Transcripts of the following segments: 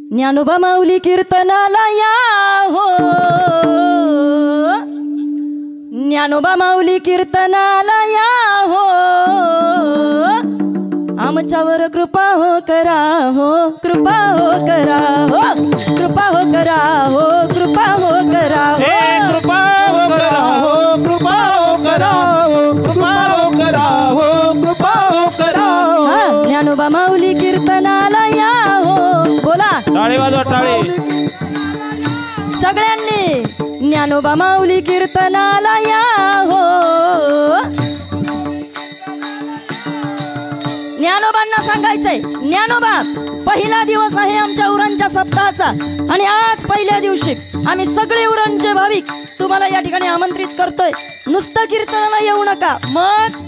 ज्ञानोबा माऊली कीर्तनाला या हो, ज्ञानोबा माऊली कीर्तनाला या हो, आमच्यावर कृपा हो करा हो, कृपा हो करा हो, कृपा हो करा हो, कृपा हो करा हो, कृपा हो करा हो, कृपा हो करा हो, कृपा हो करा हो, कृपा हो करा हो। ज्ञानोबा माऊली कीर्तनाला या हो, बोला टाळी वाजवा टाळी सगळ्यांनी, ज्ञानोबा माऊली कीर्तनाला या हो। ज्ञानोबांना सांगायचंय, ज्ञानोबा पहिला दिवस आहे आमच्या उरणच्या सप्ताहाचा आणि आज पहिल्या दिवशी आम्ही सगळे उरणचे भाविक तुम्हाला या ठिकाणी आमंत्रित करतोय। नुसतं कीर्तनाला येऊ नका, मग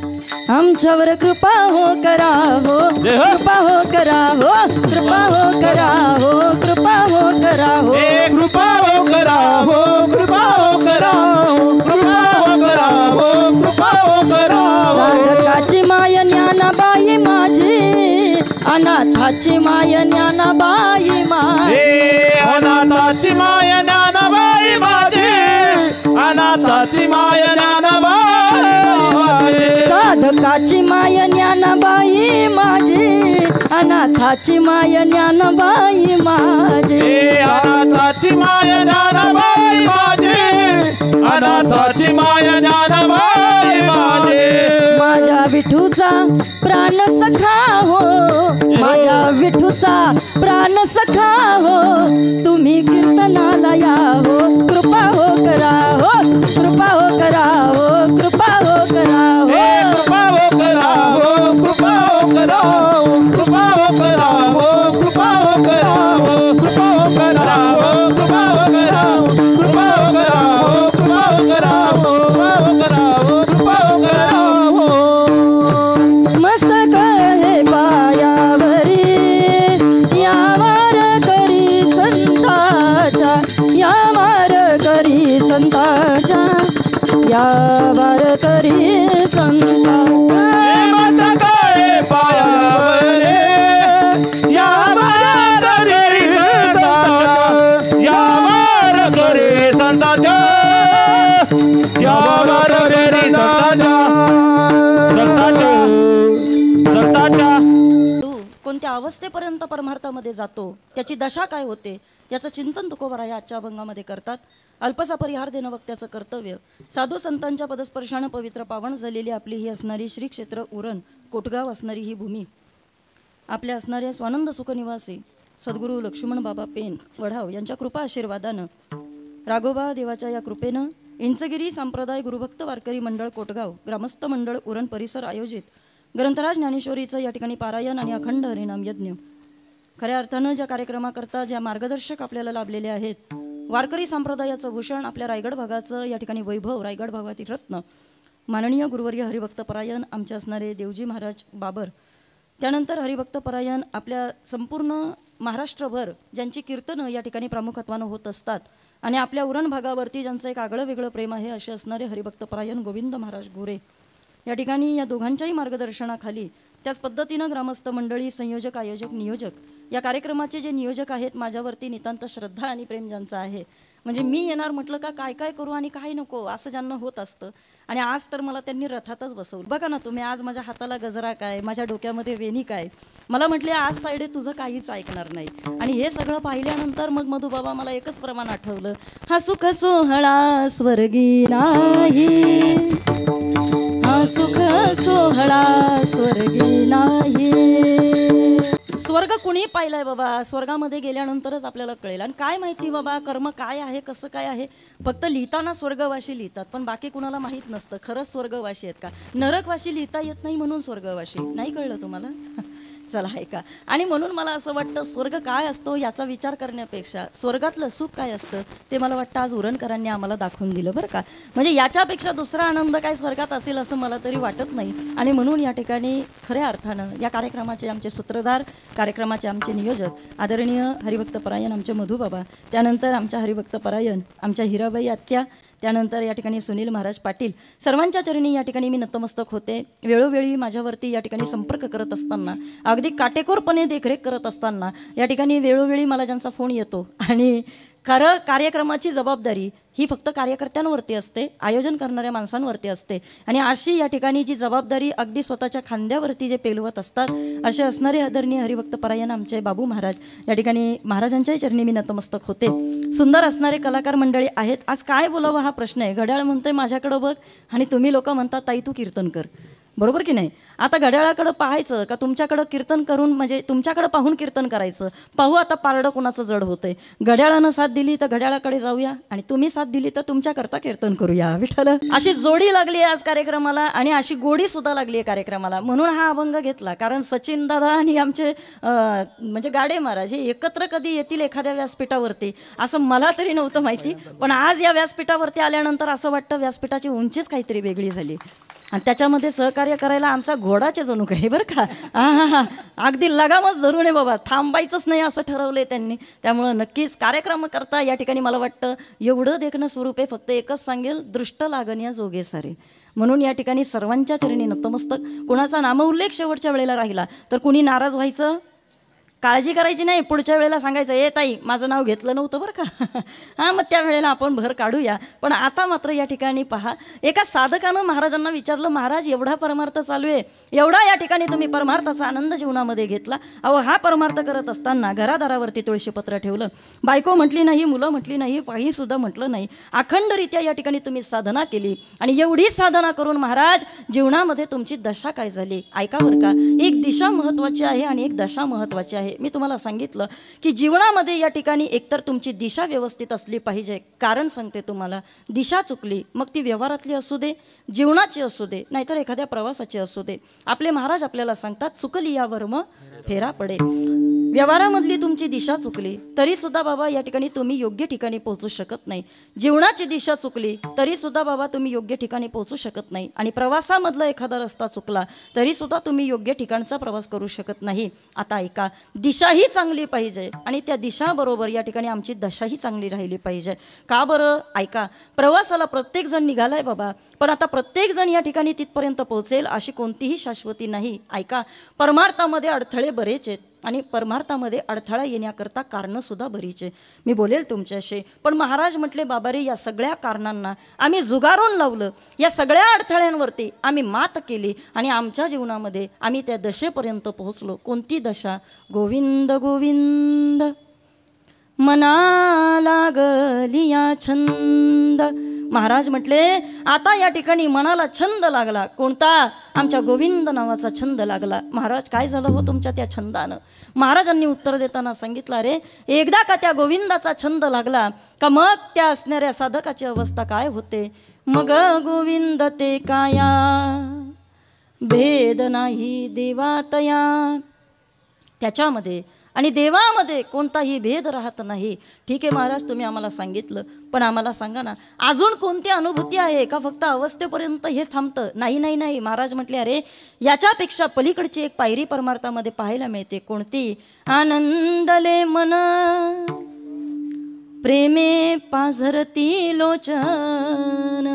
आमच्यावर कृपा हो करा हो, कृपा हो करा हो, कृपा हो करा हो, कृपा हो करा हो, कृपा हो करा हो, कृपा हो करा हो, कृपा हो करा हो, कृपा हो करा हो। साधकाची माय ज्ञानाबाई माझी, अनाथाची माय ज्ञानाबाई माझी, अनाथाची माय ज्ञानाबाई माझी, अनाथाची माय ज्ञानाबाई माझी, साधकाची माय ज्ञानाबाई माझी, अनाथाची माय ज्ञानाबाई माझी, अनाथाची माय ज्ञानाबाई माझी, अनाथाची माय ज्ञानाबाई माझी। माझ्या विठूचा प्राण सखा हो, माझ्या विठूचा प्राण सखा हो, तुम्ही कीर्तनाला या हो, कृपा हो करा हो, कृपा हो करा हो, कृपा हो करा हो, कृपा हो करा हो, कृपा हो करा हो, कृपा हो करा हो, कृपा हो करा हो, कृपा हो करा हो, कृपा हो करा हो, कृपा हो करा हो, कृपा हो करा हो, कृपा हो करा हो, कृपा हो करा हो। मस्तक हे पायावरी यावर करी संताच्या, यावर करी संताच्या, यावर करी संताच्या, मस्तक हे पायावरी यावर करी संताच्या, यावर करी संताच्या, यावर करी संताच्या, संताच्या। तू कोणत्या अवस्थेपर्यंत परमार्थामध्ये जातो, त्याची दशा काय होते, याचं चिंतन तुकोबराया आजच्या अभंगामध्ये करतात। अल्पसा परिहार देणं वक्त्याचं कर्तव्य। साधू संतांच्या पदस्पर्शानं पवित्र पावन झालेली आपली ही असणारी श्री क्षेत्र उरण कोटगाव असणारी ही भूमी, आपल्या असणाऱ्या स्वानंद सुखनिवासी सद्गुरू लक्ष्मण बाबा पेन वढाव यांच्या कृपा आशीर्वादानं, राघोबा देवाच्या या कृपेनं इंचगिरी संप्रदाय गुरुभक्त वारकरी मंडळ कोटगाव ग्रामस्थ मंडळ उरण परिसर आयोजित ग्रंथराज ज्ञानेश्वरीचं या ठिकाणी पारायण आणि अखंड हरिनाम यज्ञ, खऱ्या अर्थानं ज्या कार्यक्रमाकरता ज्या मार्गदर्शक आपल्याला लाभलेले आहेत, वारकरी संप्रदायाचं भूषण, आपल्या रायगड भागाचं या ठिकाणी वैभव, रायगड भागातील रत्न माननीय गुरुवर्य हरिभक्त परायण आमचे असणारे देवजी महाराज बाबर, त्यानंतर हरिभक्त परायण आपल्या संपूर्ण महाराष्ट्रभर ज्यांची कीर्तनं या ठिकाणी प्रामुख्यानं होत असतात आणि आपल्या उरण भागावरती ज्यांचं एक आगळं वेगळं प्रेम आहे, असे असणारे हरिभक्त परायण गोविंद महाराज गोरे या ठिकाणी या दोघांच्याही मार्गदर्शनाखाली, त्याच पद्धतीनं ग्रामस्थ मंडळी, संयोजक, आयोजक, नियोजक या कार्यक्रमाचे जे नियोजक आहेत, माझ्यावरती नितांत श्रद्धा आणि प्रेम ज्यांचं आहे, म्हणजे मी येणार म्हटलं का काय काय करू आणि काय नको असं ज्यांना होत असतं, आणि आज तर मला त्यांनी रथातच बसवलं। बघा ना तुम्ही, आज माझ्या हाताला गजरा काय, माझ्या डोक्यामध्ये वेणी काय, मला म्हटले आज तायडे तुझं काहीच ऐकणार नाही, आणि हे सगळं पाहिल्यानंतर मग मधुबाबा मला एकच प्रमाण आठवलं, हा सुख सोहळा स्वर्गी नाही, हा सुख सोहळा स्वर्गी नाही। स्वर्ग कुणी पाहिलाय बाबा, स्वर्गामध्ये गेल्यानंतरच आपल्याला कळेल, आणि काय माहिती बाबा कर्म काय आहे, कसं काय आहे, फक्त लिहिताना स्वर्गवाशी लिहितात, पण बाकी कुणाला माहीत नसतं खरंच स्वर्गवाशी आहेत का। नरकवाशी लिहिता येत नाही म्हणून स्वर्गवाशी नाही, कळलं तुम्हाला? चला ऐका, आणि म्हणून मला असं वाटतं स्वर्ग काय असतो याचा विचार करण्यापेक्षा स्वर्गातलं सुख काय असतं ते मला वाटतं आज उरणकरांनी आम्हाला दाखवून दिलं बरं का। म्हणजे याच्यापेक्षा दुसरा आनंद काय स्वर्गात असेल असं मला तरी वाटत नाही, आणि म्हणून या ठिकाणी खऱ्या अर्थानं या कार्यक्रमाचे आमचे सूत्रधार, कार्यक्रमाचे आमचे नियोजक आदरणीय हरिभक्त परायण आमचे मधुबाबा, त्यानंतर आमच्या हरिभक्त परायण आमच्या हिराबाई आत्या, त्यानंतर या ठिकाणी सुनील महाराज पाटील, सर्वांच्या चरणी या ठिकाणी मी नतमस्तक होते. वेळोवेळी माझ्यावरती या ठिकाणी संपर्क करत असताना, अगदी काटेकोरपणे देखरेख करत असताना या ठिकाणी वेळोवेळी मला ज्यांचा फोन येतो आणि खरं कार्यक्रमाची जबाबदारी ही फक्त कार्यकर्त्यांवरती असते, आयोजन करणाऱ्या माणसांवरती असते. आणि अशी या ठिकाणी जी जबाबदारी अगदी स्वतःच्या खांद्यावरती जे पेलवत असतात असे असणारे आदरणीय हरिभक्त परायण आमचे बाबू महाराज, या ठिकाणी महाराजांच्याही चरणी मी नतमस्तक होते. सुंदर असणारे कलाकार मंडळी आहेत. आज काय बोलावं हा प्रश्न आहे. घड्याळ म्हणतंय माझ्याकडं बघ आणि तुम्ही लोक म्हणता ताई तू कीर्तन कर, बरोबर की नाही. आता घड्याळाकडं पाहायचं का तुमच्याकडं कीर्तन करून, म्हणजे तुमच्याकडं पाहून कीर्तन करायचं. पाहू आता पारडं कुणाचं जड होतंय. घड्याळानं साथ दिली तर घड्याळाकडे जाऊया आणि तुम्ही साथ दिली तर तुमच्याकरता कीर्तन करूया. विठ्ठल, अशी जोडी लागली आहे आज कार्यक्रमाला आणि अशी गोडी सुद्धा लागली आहे कार्यक्रमाला. म्हणून हा अभंग घेतला, कारण सचिन दादा आणि आमचे म्हणजे गाडे महाराज हे एकत्र कधी येतील एखाद्या व्यासपीठावरती असं मला तरी नव्हतं माहिती. पण आज या व्यासपीठावरती आल्यानंतर असं वाटतं व्यासपीठाची उंचीच काहीतरी वेगळी झाली आणि त्याच्यामध्ये सहकार्य करायला आमचा घोडाचे जणू काही, बरं का. हा अगदी लगामच धरून आहे बाबा, थांबायचंच नाही असं ठरवलंय त्यांनी. त्यामुळं नक्कीच कार्यक्रम करता या ठिकाणी मला वाटतं एवढं देखणं स्वरूप आहे. फक्त एकच सांगेल, दृष्ट लागण या जोगे सारे. म्हणून या ठिकाणी सर्वांच्या चरणी नतमस्तक. कोणाचा नामउल्लेख शेवटच्या वेळेला राहिला तर कुणी नाराज व्हायचं, काळजी करायची नाही. पुढच्या वेळेला सांगायचं ए ताई माझं नाव घेतलं नव्हतं बरं का. हां, मग त्या वेळेला आपण भर काढूया. पण आता मात्र या ठिकाणी पहा, एका साधकानं महाराजांना विचारलं, महाराज एवढा परमार्थ चालू आहे, एवढा या ठिकाणी तुम्ही परमार्थाचा आनंद जीवनामध्ये घेतला. अहो हा परमार्थ करत असताना घरादारावरती तुळशीपत्र ठेवलं, बायको म्हटली नाही, मुलं म्हटली नाही, काही सुद्धा म्हटलं नाही, अखंडरित्या या ठिकाणी तुम्ही साधना केली. आणि एवढी साधना करून महाराज जीवनामध्ये तुमची दशा काय झाली ऐका बरं का. एक दिशा महत्त्वाची आहे आणि एक दशा महत्त्वाची आहे. मी तुम्हाला सांगितलं की जीवनामध्ये या ठिकाणी एकतर तुमची दिशा व्यवस्थित असली पाहिजे. कारण सांगते तुम्हाला, दिशा चुकली मग ती व्यवहारातली असू दे, जीवनाची असू दे, नाहीतर एखाद्या प्रवासाची असू दे. आपले महाराज आपल्याला सांगतात, चुकली या वर्म फेरा पडे. व्यवहारामधली तुमची दिशा चुकली तरी सुद्धा बाबा या ठिकाणी तुम्ही योग्य ठिकाणी पोहोचू शकत नाही. जीवनाची दिशा चुकली तरी सुद्धा बाबा तुम्ही योग्य ठिकाणी पोहोचू शकत नाही. आणि प्रवासामधला एखादा रस्ता चुकला तरी सुद्धा तुम्ही योग्य ठिकाणचा प्रवास करू शकत नाही. आता ऐका, दिशाही चांगली पाहिजे आणि त्या दिशाबरोबर या ठिकाणी आमची दशाही चांगली राहिली पाहिजे. का बरं ऐका, प्रवासाला प्रत्येकजण निघालाय बाबा, पण आता प्रत्येकजण या ठिकाणी तिथपर्यंत पोहोचेल अशी कोणतीही शाश्वती नाही. ऐका, परमार्थामध्ये अडथळे बरेच आहेत आणि परमार्थामध्ये अडथळा येण्याकरता कारणंसुद्धा बरीच आहे. मी बोलेल तुमच्याशी, पण महाराज म्हटले बाबा रे, या सगळ्या कारणांना आम्ही जुगारून लावलं, या सगळ्या अडथळ्यांवरती आम्ही मात केली आणि आमच्या जीवनामध्ये आम्ही त्या दशेपर्यंत पोहोचलो. कोणती दशा? गोविंद गोविंद मना लागलिया छंद. महाराज म्हटले आता या ठिकाणी मनाला छंद लागला. कोणता? आमच्या गोविंद नावाचा छंद लागला. महाराज काय झालं हो तुमच्या त्या छंदानं? महाराजांनी उत्तर देताना सांगितलं, अरे एकदा का त्या गोविंदाचा छंद लागला का मग त्या असणाऱ्या साधकाची अवस्था काय होते. मग गोविंद ते काया भेद नाही देवातया. त्याच्यामध्ये आणि देवामध्ये कोणताही भेद राहत नाही. ठीक आहे महाराज, तुम्ही आम्हाला सांगितलं, पण आम्हाला सांगा ना अजून कोणती अनुभूती आहे का फक्त अवस्थेपर्यंत हेच थांबतं? नाही नाही नाही. महाराज म्हटले, अरे याच्यापेक्षा पलीकडची एक पायरी परमार्थामध्ये पाहायला मिळते. कोणती? आनंदले मन प्रेमे पाझरती लोचन,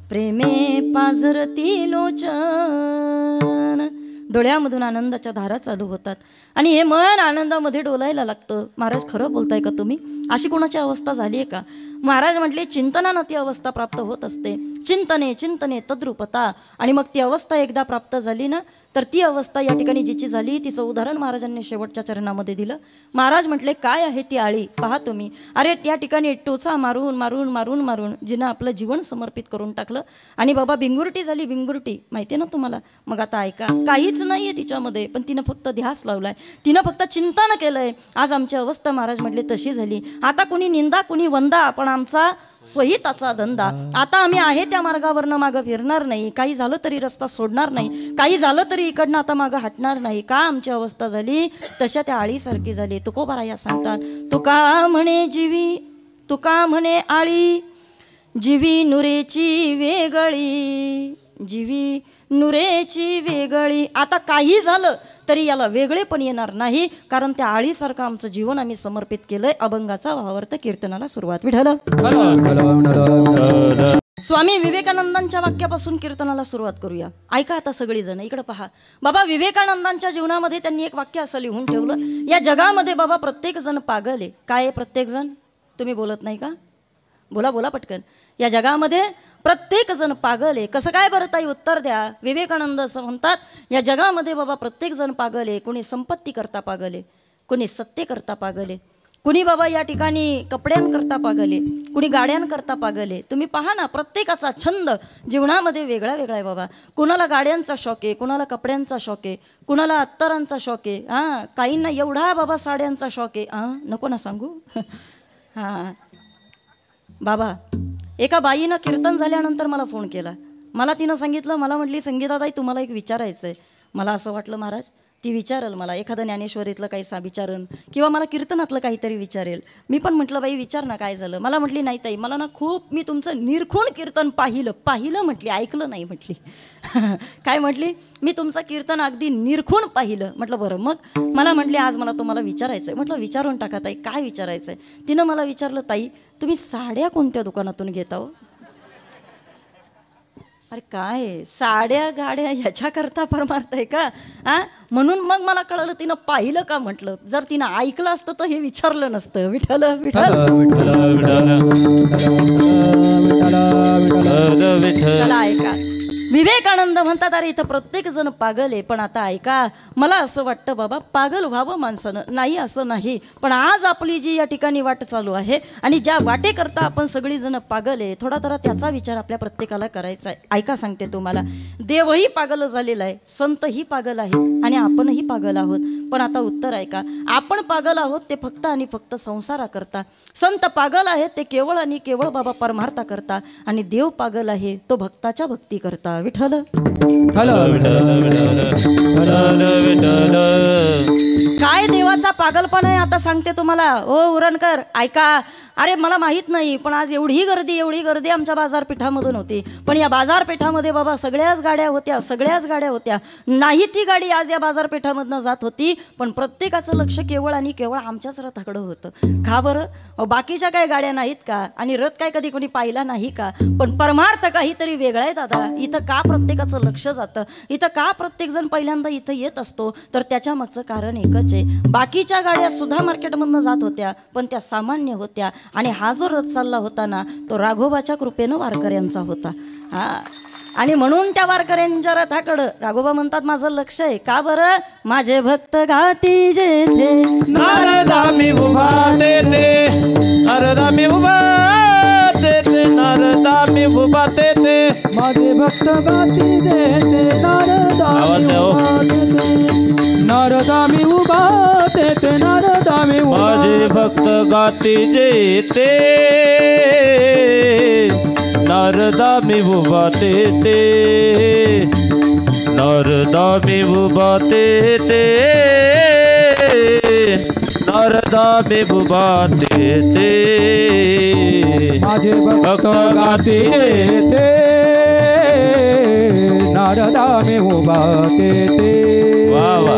प्रेमे पाझरती लोचन. डोळ्यामधून आनंदाच्या धारा चालू होतात आणि हे मन आनंदामध्ये डोलायला लागतं. महाराज खरं बोलताय का तुम्ही? अशी कोणाची अवस्था झाली आहे का? महाराज म्हटले, चिंतनानं ती अवस्था प्राप्त होत असते. चिंतने चिंतने तद्रूपता. आणि मग ती अवस्था एकदा प्राप्त झाली ना, तर ती अवस्था या ठिकाणी जिची झाली तिचं उदाहरण महाराजांनी शेवटच्या चरणामध्ये दिलं. महाराज म्हटले, काय आहे ती आळी? पहा तुम्ही. अरे या ठिकाणी टोचा मारून मारून मारून मारून जिनं आपलं जीवन समर्पित करून टाकलं आणि बाबा भिंगुरटी झाली. भिंगुरटी माहिती ना तुम्हाला? मग आता ऐका, काहीच नाहीये तिच्यामध्ये, पण तिनं फक्त ध्यास लावलाय, तिनं फक्त चिंतन केलंय. आज आमची अवस्था महाराज म्हटले तशी झाली. आता कुणी निंदा कुणी वंदा, पण आमचा स्वहिताचा धंदा. आता आम्ही आहे त्या मार्गावरनं मागं फिरणार नाही. काही झालं तरी रस्ता सोडणार नाही. काही झालं तरी इकडनं आता मागं हटणार नाही. का आमची अवस्था झाली तशा त्या आळीसारखी झाली. तुकोबाराया सांगतात, तुका म्हणे जीवी, तुका म्हणे आळी, जीवी नुरेची वेगळी, जीवी नुरेची वेगळी. आता काही झालं तरी याला वेगळेपण येणार नाही, कारण त्या आळीसारखं आमचं जीवन आम्ही समर्पित केलंय अभंगाचा भावार्थ कीर्तनाला सुरुवात. विठ्ठल. स्वामी विवेकानंदांच्या वाक्यापासून कीर्तनाला सुरुवात करूया. ऐका आता सगळीजण, इकडे पहा. बाबा विवेकानंदांच्या जीवनामध्ये त्यांनी एक वाक्य असं लिहून ठेवलं, या जगामध्ये बाबा प्रत्येक जण पागल आहे. काय आहे प्रत्येक जण? तुम्ही बोलत नाही का? बोला बोला पटकन. या जगामध्ये प्रत्येक जण पागल आहे. कसं काय बरं ताई, उत्तर द्या. विवेकानंद असं म्हणतात, या जगामध्ये बाबा प्रत्येक जण पागल आहे. कोणी संपत्ती करता पागल आहे, कोणी सत्य करता पागल आहे, कुणी बाबा या ठिकाणी कपड्यांकरता पागल आहे, कुणी गाड्यांकरता पागल आहे. तुम्ही पहा ना, प्रत्येकाचा छंद जीवनामध्ये वेगळा वेगळा आहे बाबा. कुणाला गाड्यांचा शौक आहे, कुणाला कपड्यांचा शौक आहे, कुणाला अत्तरांचा शौक आहे, हां काहींना एवढा बाबा साड्यांचा शौक आहे. हां नको ना सांगू. हां बाबा, एका बाईनं कीर्तन झाल्यानंतर मला फोन केला. मला तिनं सांगितलं, मला म्हटली संगीताताई तुम्हाला एक विचारायचं आहे. मला असं वाटलं महाराज ती विचारेल मला, एखादं ज्ञानेश्वरीतलं काही विचारेल किंवा मला कीर्तनातलं काहीतरी विचारेल. मी पण म्हटलं बाई विचार ना, काय झालं. मला म्हटली नाही ताई, मला ना खूप, मी तुमचं निरखून कीर्तन पाहिलं म्हटली, ऐकलं नाही म्हटली. काय म्हटली? मी तुमचं कीर्तन अगदी निरखून पाहिलं. म्हटलं बरं. मग मला म्हटली आज मला तुम्हाला विचारायचं आहे. म्हटलं विचारून टाका ताई, काय विचारायचं आहे. तिनं मला विचारलं, ताई तुम्ही साड्या कोणत्या दुकानातून घेता हो? अरे काय साड्या गाड्या ह्याच्याकरता परमार्थ आहे का? हां म्हणून मग मला कळलं तिनं पाहिलं का. म्हटलं जर तिनं ऐकलं असतं तर हे विचारलं नसतं. विठ्ठल विठ्ठल. चला ऐका, विवेकानंद म्हणतात अरे इथं प्रत्येक जण पागल आहे. पण आता ऐका, मला असं वाटतं बाबा पागल व्हावं माणसानं, नाही असं नाही. पण आज आपली जी या ठिकाणी वाट चालू आहे आणि ज्या वाटेकरता आपण सगळीजण पागल आहे, थोडा थोडा त्याचा विचार आपल्या प्रत्येकाला करायचा आहे. ऐका सांगते तुम्हाला, देवही पागल झालेला आहे, संतही पागल आहे आणि आपणही पागल आहोत. पण आता उत्तर ऐका, आपण पागल आहोत ते फक्त आणि फक्त संसाराकरता, संत पागल आहेत ते केवळ आणि केवळ बाबा परमार्था करता, आणि देव पागल आहे तो भक्ताच्या भक्ती करता. विठ्ठल. काय देवाचा पागलपण आहे आता सांगते तुम्हाला. ओ उरणकर ऐका, अरे मला माहीत नाही पण आज एवढी गर्दी आमच्या बाजारपेठामधून होती. पण या बाजारपेठामध्ये बाबा सगळ्याच गाड्या होत्या. नाही ती गाडी आज या बाजारपेठामधनं जात होती, पण प्रत्येकाचं लक्ष केवळ आणि केवळ आमच्याच रथाकडं होतं. का बरं? बाकीच्या काय गाड्या नाहीत का? आणि रथ काय कधी कोणी पाहिला नाही का? पण परमार्थ काहीतरी वेगळा आहे दादा. इथं का प्रत्येकाचं लक्ष जातं? इथं का प्रत्येक जण पहिल्यांदा इथं येत असतो? तर त्याच्या मागचं कारण एकच आहे, बाकीच्या गाड्या सुद्धा मार्केटमधनं जात होत्या पण त्या सामान्य होत्या, आणि हा जो रथ चालला होता ना तो राघोबाच्या कृपेनं वारकऱ्यांचा होता. हा, आणि म्हणून त्या वारकऱ्यांच्या रथाकडं राघोबा म्हणतात माझं लक्ष आहे. का बरं? माझे भक्त गाती जेथे नारदा मी उभा तेथे, नारदा मी उभा तेथे, नारदा मी उभा तेथे, माझे भक्त गाती जेथे, नारदा मी उभा तेथे, नारदा मी उभा, माझे भक्त गाती जेथे, नारदा मी उभा तेथे, नारदा मी उभा तेथे, नारदा मी उभा तेथे, माझे भक्त गाती जेथे, नारदा मी उभा तेथे, वा वा,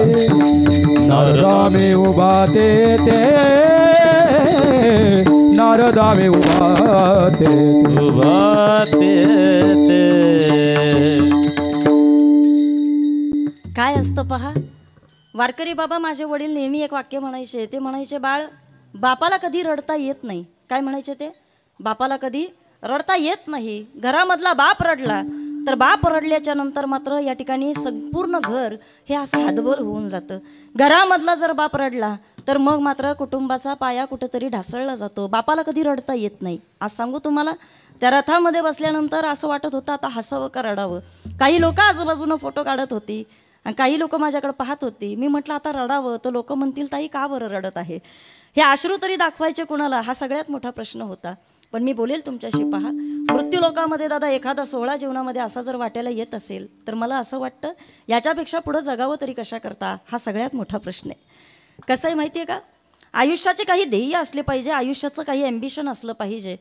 नारदा मी उभा तेथे, नारदा मी उभा तेथे, उभा तेथे. काय असतं पहा, वारकरी बाबा माझे वडील नेहमी एक वाक्य म्हणायचे. ते म्हणायचे बाळ, बापाला कधी रडता येत नाही. काय म्हणायचे ते? बापाला कधी रडता येत नाही. घरामधला बाप रडला तर बाप रडल्याच्या नंतर मात्र या ठिकाणी संपूर्ण घर हे असं हादभर होऊन जातं. घरामधला जर बाप रडला तर मग मात्र कुटुंबाचा पाया कुठेतरी ढासळला जातो. बापाला कधी रडता येत नाही. आज सांगू तुम्हाला, त्या रथामध्ये बसल्यानंतर असं वाटत होतं आता हसावं का रडावं. काही लोक आजूबाजूनं फोटो काढत होती आणि काही लोक माझ्याकडे पाहत होती. मी म्हटलं आता रडावं तर लोक म्हणतील ताई का बरं रडत आहे. हे अश्रू तरी दाखवायचे कुणाला, हा सगळ्यात मोठा प्रश्न होता. पण मी बोलेल तुमच्याशी. पहा, मृत्यू लोकामध्ये दादा एखादा सोहळा जीवनामध्ये असा जर वाटायला येत असेल तर मला असं वाटतं याच्यापेक्षा पुढं जगावं तरी कशा करता, हा सगळ्यात मोठा प्रश्न आहे. कसं आहे माहिती आहे का, आयुष्याचे काही ध्येय असले पाहिजे, आयुष्याचं काही ॲम्बिशन असलं पाहिजे.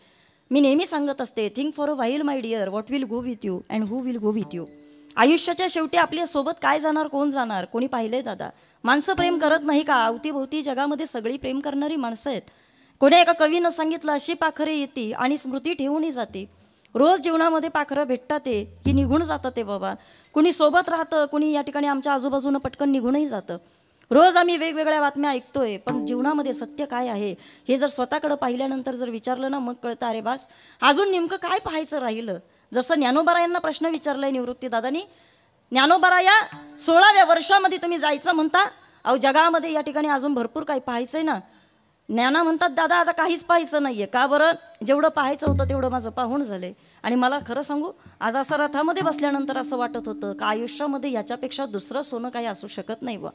मी नेहमी सांगत असते, think for a while my dear, what will go with you and who will go with you. आयुष्याच्या शेवटी आपल्या सोबत काय जाणार, कोण जाणार, कोणी पाहिलंय दादा? माणसं प्रेम करत नाही का? अवतीभोवती जगामध्ये सगळी प्रेम करणारी माणसं आहेत. कोणी एका कवीनं सांगितलं, अशी पाखरे येते आणि स्मृती ठेवूनही जाते. रोज जीवनामध्ये पाखरं भेटतात ते की निघून जातं ते बाबा. कुणी सोबत राहतं, कुणी या ठिकाणी आमच्या आजूबाजूनं पटकन निघूनही जातं. रोज आम्ही वेगवेगळ्या बातम्या ऐकतोय, पण जीवनामध्ये सत्य काय आहे हे जर स्वतःकडे पाहिल्यानंतर जर विचारलं ना, मग कळतं अरे बास अजून नेमकं काय पाहायचं राहिलं. जसं ज्ञानोबारायांना प्रश्न विचारलाय निवृत्ती दादानी, ज्ञानोबाराया 16व्या वर्षामध्ये तुम्ही जायचं म्हणता, अहो जगामध्ये या ठिकाणी अजून भरपूर काही पाहायचंय ना. ज्ञाना म्हणतात दादा आता काहीच पाहायचं नाहीये. का बरं? जेवढं पाहायचं होतं तेवढं माझं पाहून झालंय. आणि मला खरं सांगू, आज असं रथामध्ये बसल्यानंतर असं वाटत होतं का आयुष्यामध्ये याच्यापेक्षा दुसरं सोनं काही असू शकत नाही बा.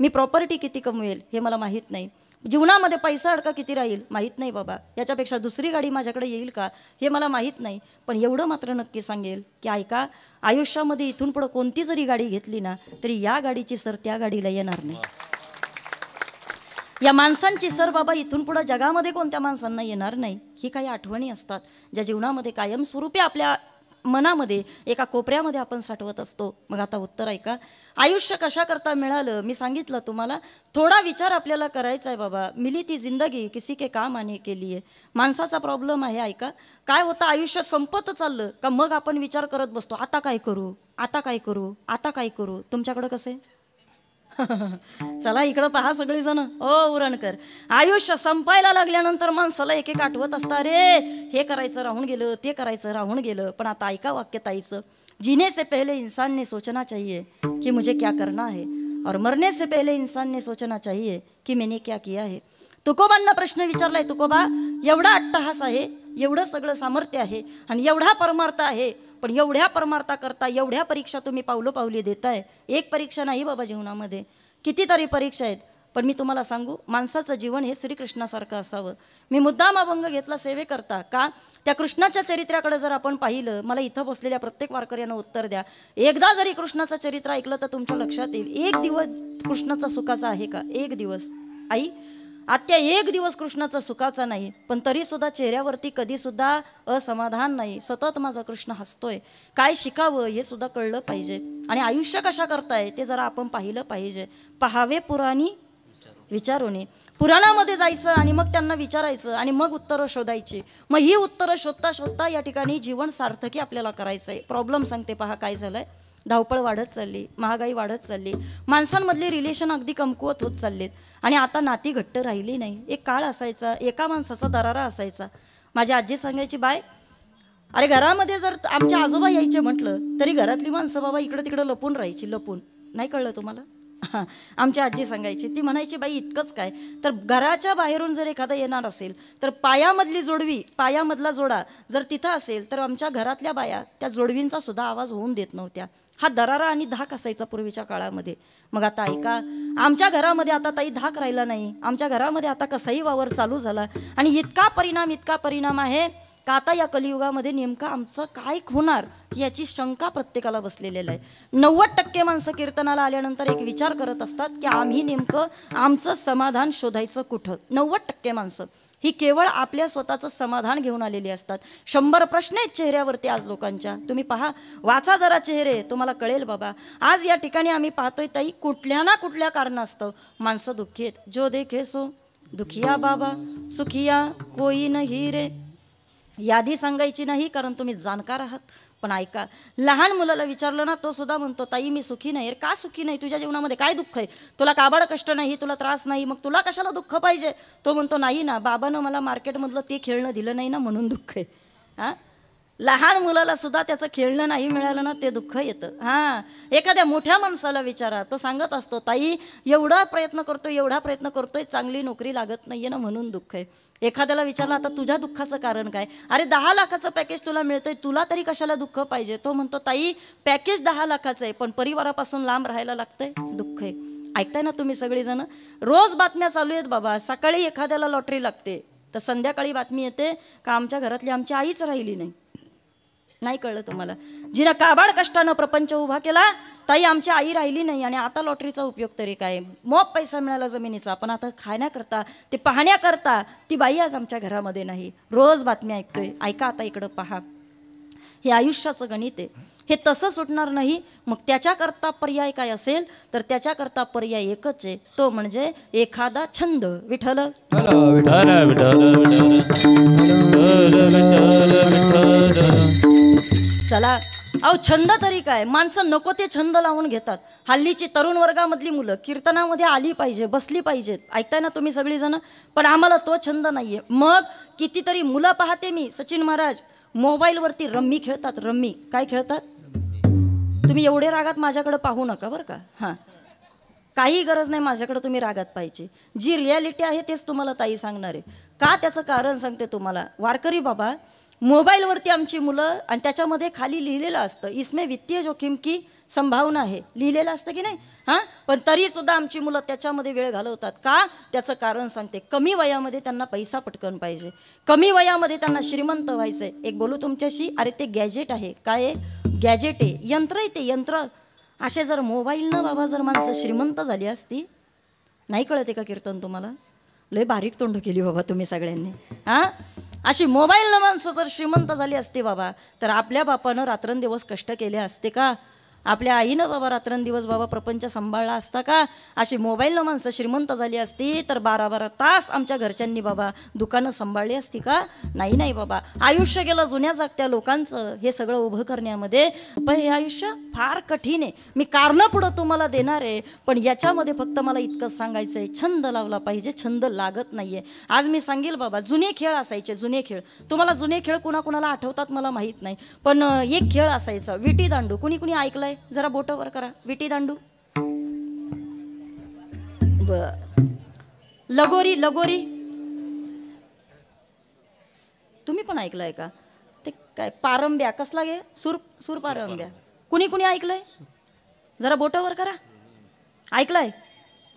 मी प्रॉपर्टी किती कमवेल हे मला माहीत नाही, जीवनामध्ये पैसा अडका किती राहील माहीत नाही बाबा, याच्यापेक्षा दुसरी गाडी माझ्याकडे येईल का हे मला माहीत नाही. पण एवढं मात्र नक्की सांगेल की ऐका, आयुष्यामध्ये इथून पुढं कोणती जरी गाडी घेतली ना तरी या गाडीची सर त्या गाडीला येणार नाही. या माणसांची सर बाबा इथून पुढे जगामध्ये कोणत्या माणसांना येणार नाही. ही काही आठवणी असतात ज्या जीवनामध्ये कायमस्वरूपी आपल्या मनामध्ये एका कोपऱ्यामध्ये आपण साठवत असतो. मग आता उत्तर ऐका, आयुष्य कशा करता मिळालं? मी सांगितलं तुम्हाला, थोडा विचार आपल्याला करायचा आहे बाबा. मिली ती जिंदगी किसी के काम आने के लिए. माणसाचा प्रॉब्लेम आहे ऐका, काय होतं आयुष्य संपत चाललं का मग आपण विचार करत बसतो, आता काय करू, आता काय करू, आता काय करू. तुमच्याकडं कसं आहे? चला इकडं पहा सगळेजण. ओ उरणकर, आयुष्य संपायला लागल्यानंतर माणसाला एक एक आठवत असतं, रे हे करायचं राहून गेलं, ते करायचं राहून गेलं. पण आता ऐका वाक्य ताईचं, जीने से पहले इंसान ने सोचना चाहिए कि मुझे क्या करना है, और मरने से पहले इंसान ने सोचना चाहिए कि मैंने क्या किया है. तुकोबांना प्रश्न विचारलाय, तुकोबा एवढा अट्टहास आहे, एवढं सगळं सामर्थ्य आहे आणि एवढा परमार्थ आहे, पण एवढ्या परमार्था करता एवढ्या परीक्षा तुम्ही पावलोपावली देताय. एक परीक्षा नाही बाबा जीवनामध्ये, कितीतरी परीक्षा आहेत. पण मी तुम्हाला सांगू, माणसाचं जीवन हे श्रीकृष्णासारखं असावं. मी मुद्दाम अभंग घेतला सेवे करता का, त्या कृष्णाच्या चरित्राकडे जर आपण पाहिलं, मला इथं बसलेल्या प्रत्येक वारकऱ्यानं उत्तर द्या, एकदा जरी कृष्णाचं चरित्र ऐकलं तर तुमच्या लक्षात येईल, एक दिवस कृष्णाचा सुखाचा आहे का? एक दिवस आई आत्या, एक दिवस कृष्णाचा सुखाचा नाही, पण तरी सुद्धा चेहऱ्यावरती कधी सुद्धा असमाधान नाही. सतत माझा कृष्ण हसतोय. काय शिकावं हे सुद्धा कळलं पाहिजे. आणि आयुष्य कशा करताय ते जरा आपण पाहिलं पाहिजे. पहावे पुराणी विचारूने, पुराणामध्ये जायचं आणि मग त्यांना विचारायचं आणि मग उत्तरं शोधायची. मग ही उत्तरं शोधता शोधता या ठिकाणी जीवन सार्थकी आपल्याला करायचं आहे. प्रॉब्लेम सांगते पहा काय झालंय, धावपळ वाढत चालली, महागाई वाढत चालली, माणसांमधले रिलेशन अगदी कमकुवत होत चाललेत आणि आता नाती घट्ट राहिली नाही. एक काळ असायचा, एका माणसाचा दरारा असायचा. माझी आजी सांगायची, बाय अरे घरामध्ये जर आमच्या आजोबा यायचे म्हटलं तरी घरातली माणसं बाबा इकडं तिकडं लपून राहायची. लपून नाही कळलं तुम्हाला? आमची आजी सांगायची, ती म्हणायची, बाई इतकंच काय, तर घराच्या बाहेरून जर एखादा येणार असेल तर पायामधली जोडवी, पायामधला जोडा जर तिथं असेल तर आमच्या घरातल्या बाया त्या जोडवींचा सुद्धा आवाज होऊन देत नव्हत्या. हा दरारा आणि धाक असायचा पूर्वीच्या काळामध्ये. मग आता ऐका, आमच्या घरामध्ये आता ताई धाक राहिला नाही. आमच्या घरामध्ये आता कसाही वावर चालू झाला आणि इतका परिणाम आहे का आता या कलियुगामध्ये नेमकं आमचं काय होणार याची शंका प्रत्येकाला बसलेली आहे. 90% माणसं कीर्तनाला आल्यानंतर एक विचार करत असतात की आम्ही नेमकं आमचं समाधान शोधायचं कुठं. 90% माणसं ही केवळ आपल्या स्वतःचं समाधान घेऊन आलेली असतात. 100 प्रश्न आहेत चेहऱ्यावरती आज लोकांच्या. तुम्ही पहा, वाचा जरा चेहरे, तुम्हाला कळेल बाबा. आज या ठिकाणी आम्ही पाहतोय ताई, कुठल्या ना कुठल्या कारणास्तव माणसं दुःखी आहेत. जो देखे सो दुखिया बाबा, सुखिया कोई नाही रे. यादी सांगायची नाही कारण तुम्ही जाणकार आहात. पण ऐका, लहान मुलाला विचारलं ना, तो सुद्धा म्हणतो, ताई मी सुखी नाही. का सुखी नाही? तुझ्या जीवनामध्ये काय दुःख आहे? तुला काबाड कष्ट नाही, तुला त्रास नाही, मग तुला कशाला दुःख पाहिजे? तो म्हणतो, नाही ना, बाबानं मला मार्केटमधलं ते खेळणं दिलं नाही ना म्हणून दुःख आहे. हां, लहान मुलाला सुद्धा त्याचं खेळणं नाही मिळालं ना ते दुःख येतं. हां, एखाद्या मोठ्या माणसाला विचारा, तो सांगत असतो, ताई एवढा प्रयत्न करतोय, चांगली नोकरी लागत नाहीये ना म्हणून दुःख आहे. एखाद्याला विचारलं, आता तुझ्या दुःखाचं कारण काय? अरे 10 लाखाचं पॅकेज तुला मिळतंय, तुला तरी कशाला दुःख पाहिजे? तो म्हणतो, ताई पॅकेज 10 लाखाचं आहे पण परिवारापासून लांब राहायला लागतंय, दुःख आहे. ऐकताय ना तुम्ही सगळेजण? रोज बातम्या चालू आहेत बाबा. सकाळी एखाद्याला लॉटरी लागते तर संध्याकाळी बातमी येते का आमच्या घरातली आमची आईच राहिली नाही. नाही कळलं तुम्हाला? जिनं काबाड कष्टानं प्रपंच उभा केला, ताई आमची आई राहिली नाही आणि आता लॉटरीचा उपयोग तरी काय? मोप पैसा मिळाला जमिनीचा, पण आता खाण्याकरता, ते पाहण्याकरता ती बाई आज आमच्या घरामध्ये नाही. रोज बातम्या ऐकतोय. ऐका आता इकडं पहा, हे आयुष्याचं गणित आहे. हे तसं सुटणार नाही. मग त्याच्याकरता पर्याय काय असेल तर त्याच्याकरता पर्याय एकच आहे, तो म्हणजे एखादा छंद. विठ्ठल चला अहो छंद तरी काय, माणसं नको ते छंद लावून घेतात. हल्लीची तरुण वर्गामधली मुलं कीर्तनामध्ये आली पाहिजे, बसली पाहिजेत, ऐकताय ना तुम्ही सगळीजण, पण आम्हाला तो छंद नाहीये. मग कितीतरी मुलं पाहते मी, सचिन महाराज मोबाईलवरती रम्मी खेळतात. रम्मी काय खेळतात? तुम्ही एवढे रागात माझ्याकडे पाहू नका बरं का. हां, काही गरज नाही माझ्याकडे तुम्ही रागात पाहिजे. जी रियालिटी आहे तेच तुम्हाला ताई सांगणार आहे. का त्याचं कारण सांगते तुम्हाला. वारकरी बाबा, मोबाईलवरती आमची मुलं, आणि त्याच्यामध्ये खाली लिहिलेलं असतं इसमे वित्तीय जोखीम की संभावना आहे, लिहिलेलं असतं की नाही. हां, पण तरी सुद्धा आमची मुलं त्याच्यामध्ये वेळ घालवतात. का? त्याचं कारण सांगते. कमी वयामध्ये त्यांना पैसा पटकन पाहिजे, कमी वयामध्ये त्यांना श्रीमंत व्हायचंय. एक बोलू तुमच्याशी, अरे ते गॅजेट आहे. काय आहे? गॅजेट आहे, यंत्र आहे ते यंत्र. असे जर मोबाईल न बाबा जर माणसं श्रीमंत झाली असती, नाही कळते का कीर्तन तुम्हाला? लय बारीक तोंड केली बाबा तुम्ही सगळ्यांनी. हां, अशी मोबाईल न माणसं जर श्रीमंत झाली असते बाबा, तर आपल्या बापानं रात्रंदिवस कष्ट केले असते का? आपल्या आईनं बाबा रात्रंदिवस बाबा प्रपंच सांभाळला असता का? अशी मोबाईलनं माणसं श्रीमंत झाली असती तर 12-12 तास आमच्या घरच्यांनी बाबा दुकानं सांभाळली असती का? नाही नाही बाबा, आयुष्य गेलं जुन्या जागत्या लोकांचं हे सगळं उभं करण्यामध्ये. पण हे आयुष्य फार कठीण आहे. मी कारणं पुढं तुम्हाला देणार आहे, पण याच्यामध्ये फक्त मला इतकंच सांगायचं आहे, छंद लावला पाहिजे. छंद लागत नाहीये. आज मी सांगेल बाबा, जुने खेळ असायचे, जुने खेळ. तुम्हाला जुने खेळ कुणाकुणाला आठवतात मला माहीत नाही, पण एक खेळ असायचा विटी दांडू. कुणी कुणी ऐकलंय? जरा बोट वर करा. विटी दांडू. लगोरी. लगोरी तुम्ही पण ऐकलंय का? ते काय पारंब्या कसला गे? सूर पारंब्या. कुणी कुणी ऐकलंय? जरा बोट वर करा. ऐकलंय?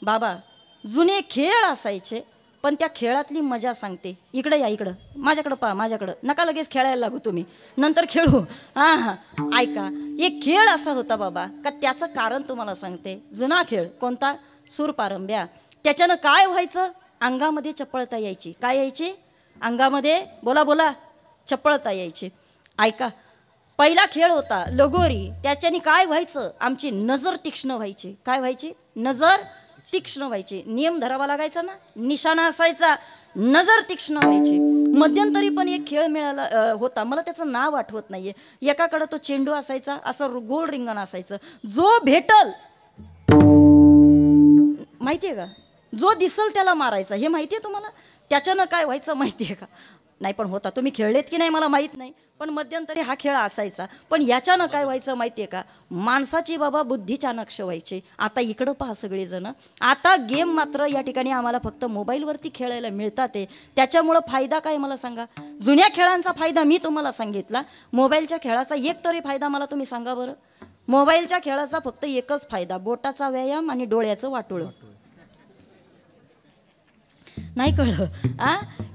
बाबा, जुने खेळ असायचे, पण त्या खेळातली मजा सांगते. इकडे या, इकडं माझ्याकडं पहा, माझ्याकडं नका लगेच खेळायला लागू तुम्ही, नंतर खेळू. हां हां, ऐका. एक खेळ असा होता बाबा का त्याचं कारण तुम्हाला सांगते. जुना खेळ कोणता? सूर पारंब्या. त्याच्यानं काय व्हायचं? अंगामध्ये चपळता यायची. काय यायची? अंगामध्ये, बोला बोला, चपळता यायची. ऐका, पहिला खेळ होता लगोरी. त्याच्याने काय व्हायचं? आमची नजर तीक्ष्ण व्हायची. काय व्हायची? नजर तीक्ष्ण व्हायची. नियम धरावा लागायचा ना, निशाणा असायचा, नजर तीक्ष्ण व्हायची. मध्यंतरी पण एक खेळ मिळाला होता, मला त्याचं नाव आठवत नाहीये. एकाकडे तो चेंडू असायचा, असं गोल रिंगण असायचं. जो भेटल, माहितीये का, जो दिसल त्याला मारायचा. हे माहितीये तुम्हाला? त्याच्यानं काय व्हायचं माहितीये का? नाही पण होता. तुम्ही खेळलेत की नाही मला माहीत नाही, पण मध्यंतरी हा खेळ असायचा. पण याच्यानं काय व्हायचं माहितीये का? माणसाची बाबा बुद्धी चाणक्य व्हायची. आता इकडं पहा सगळेजण, आता गेम मात्र या ठिकाणी आम्हाला फक्त मोबाईलवरती खेळायला मिळतात. त्याच्यामुळं फायदा काय मला सांगा? जुन्या खेळांचा फायदा मी तुम्हाला सांगितला. मोबाईलच्या खेळाचा एक तरी फायदा मला तुम्ही सांगा बरं. मोबाईलच्या खेळाचा फक्त एकच फायदा, बोटाचा व्यायाम आणि डोळ्याचं वाटोळं. नाही कळलं?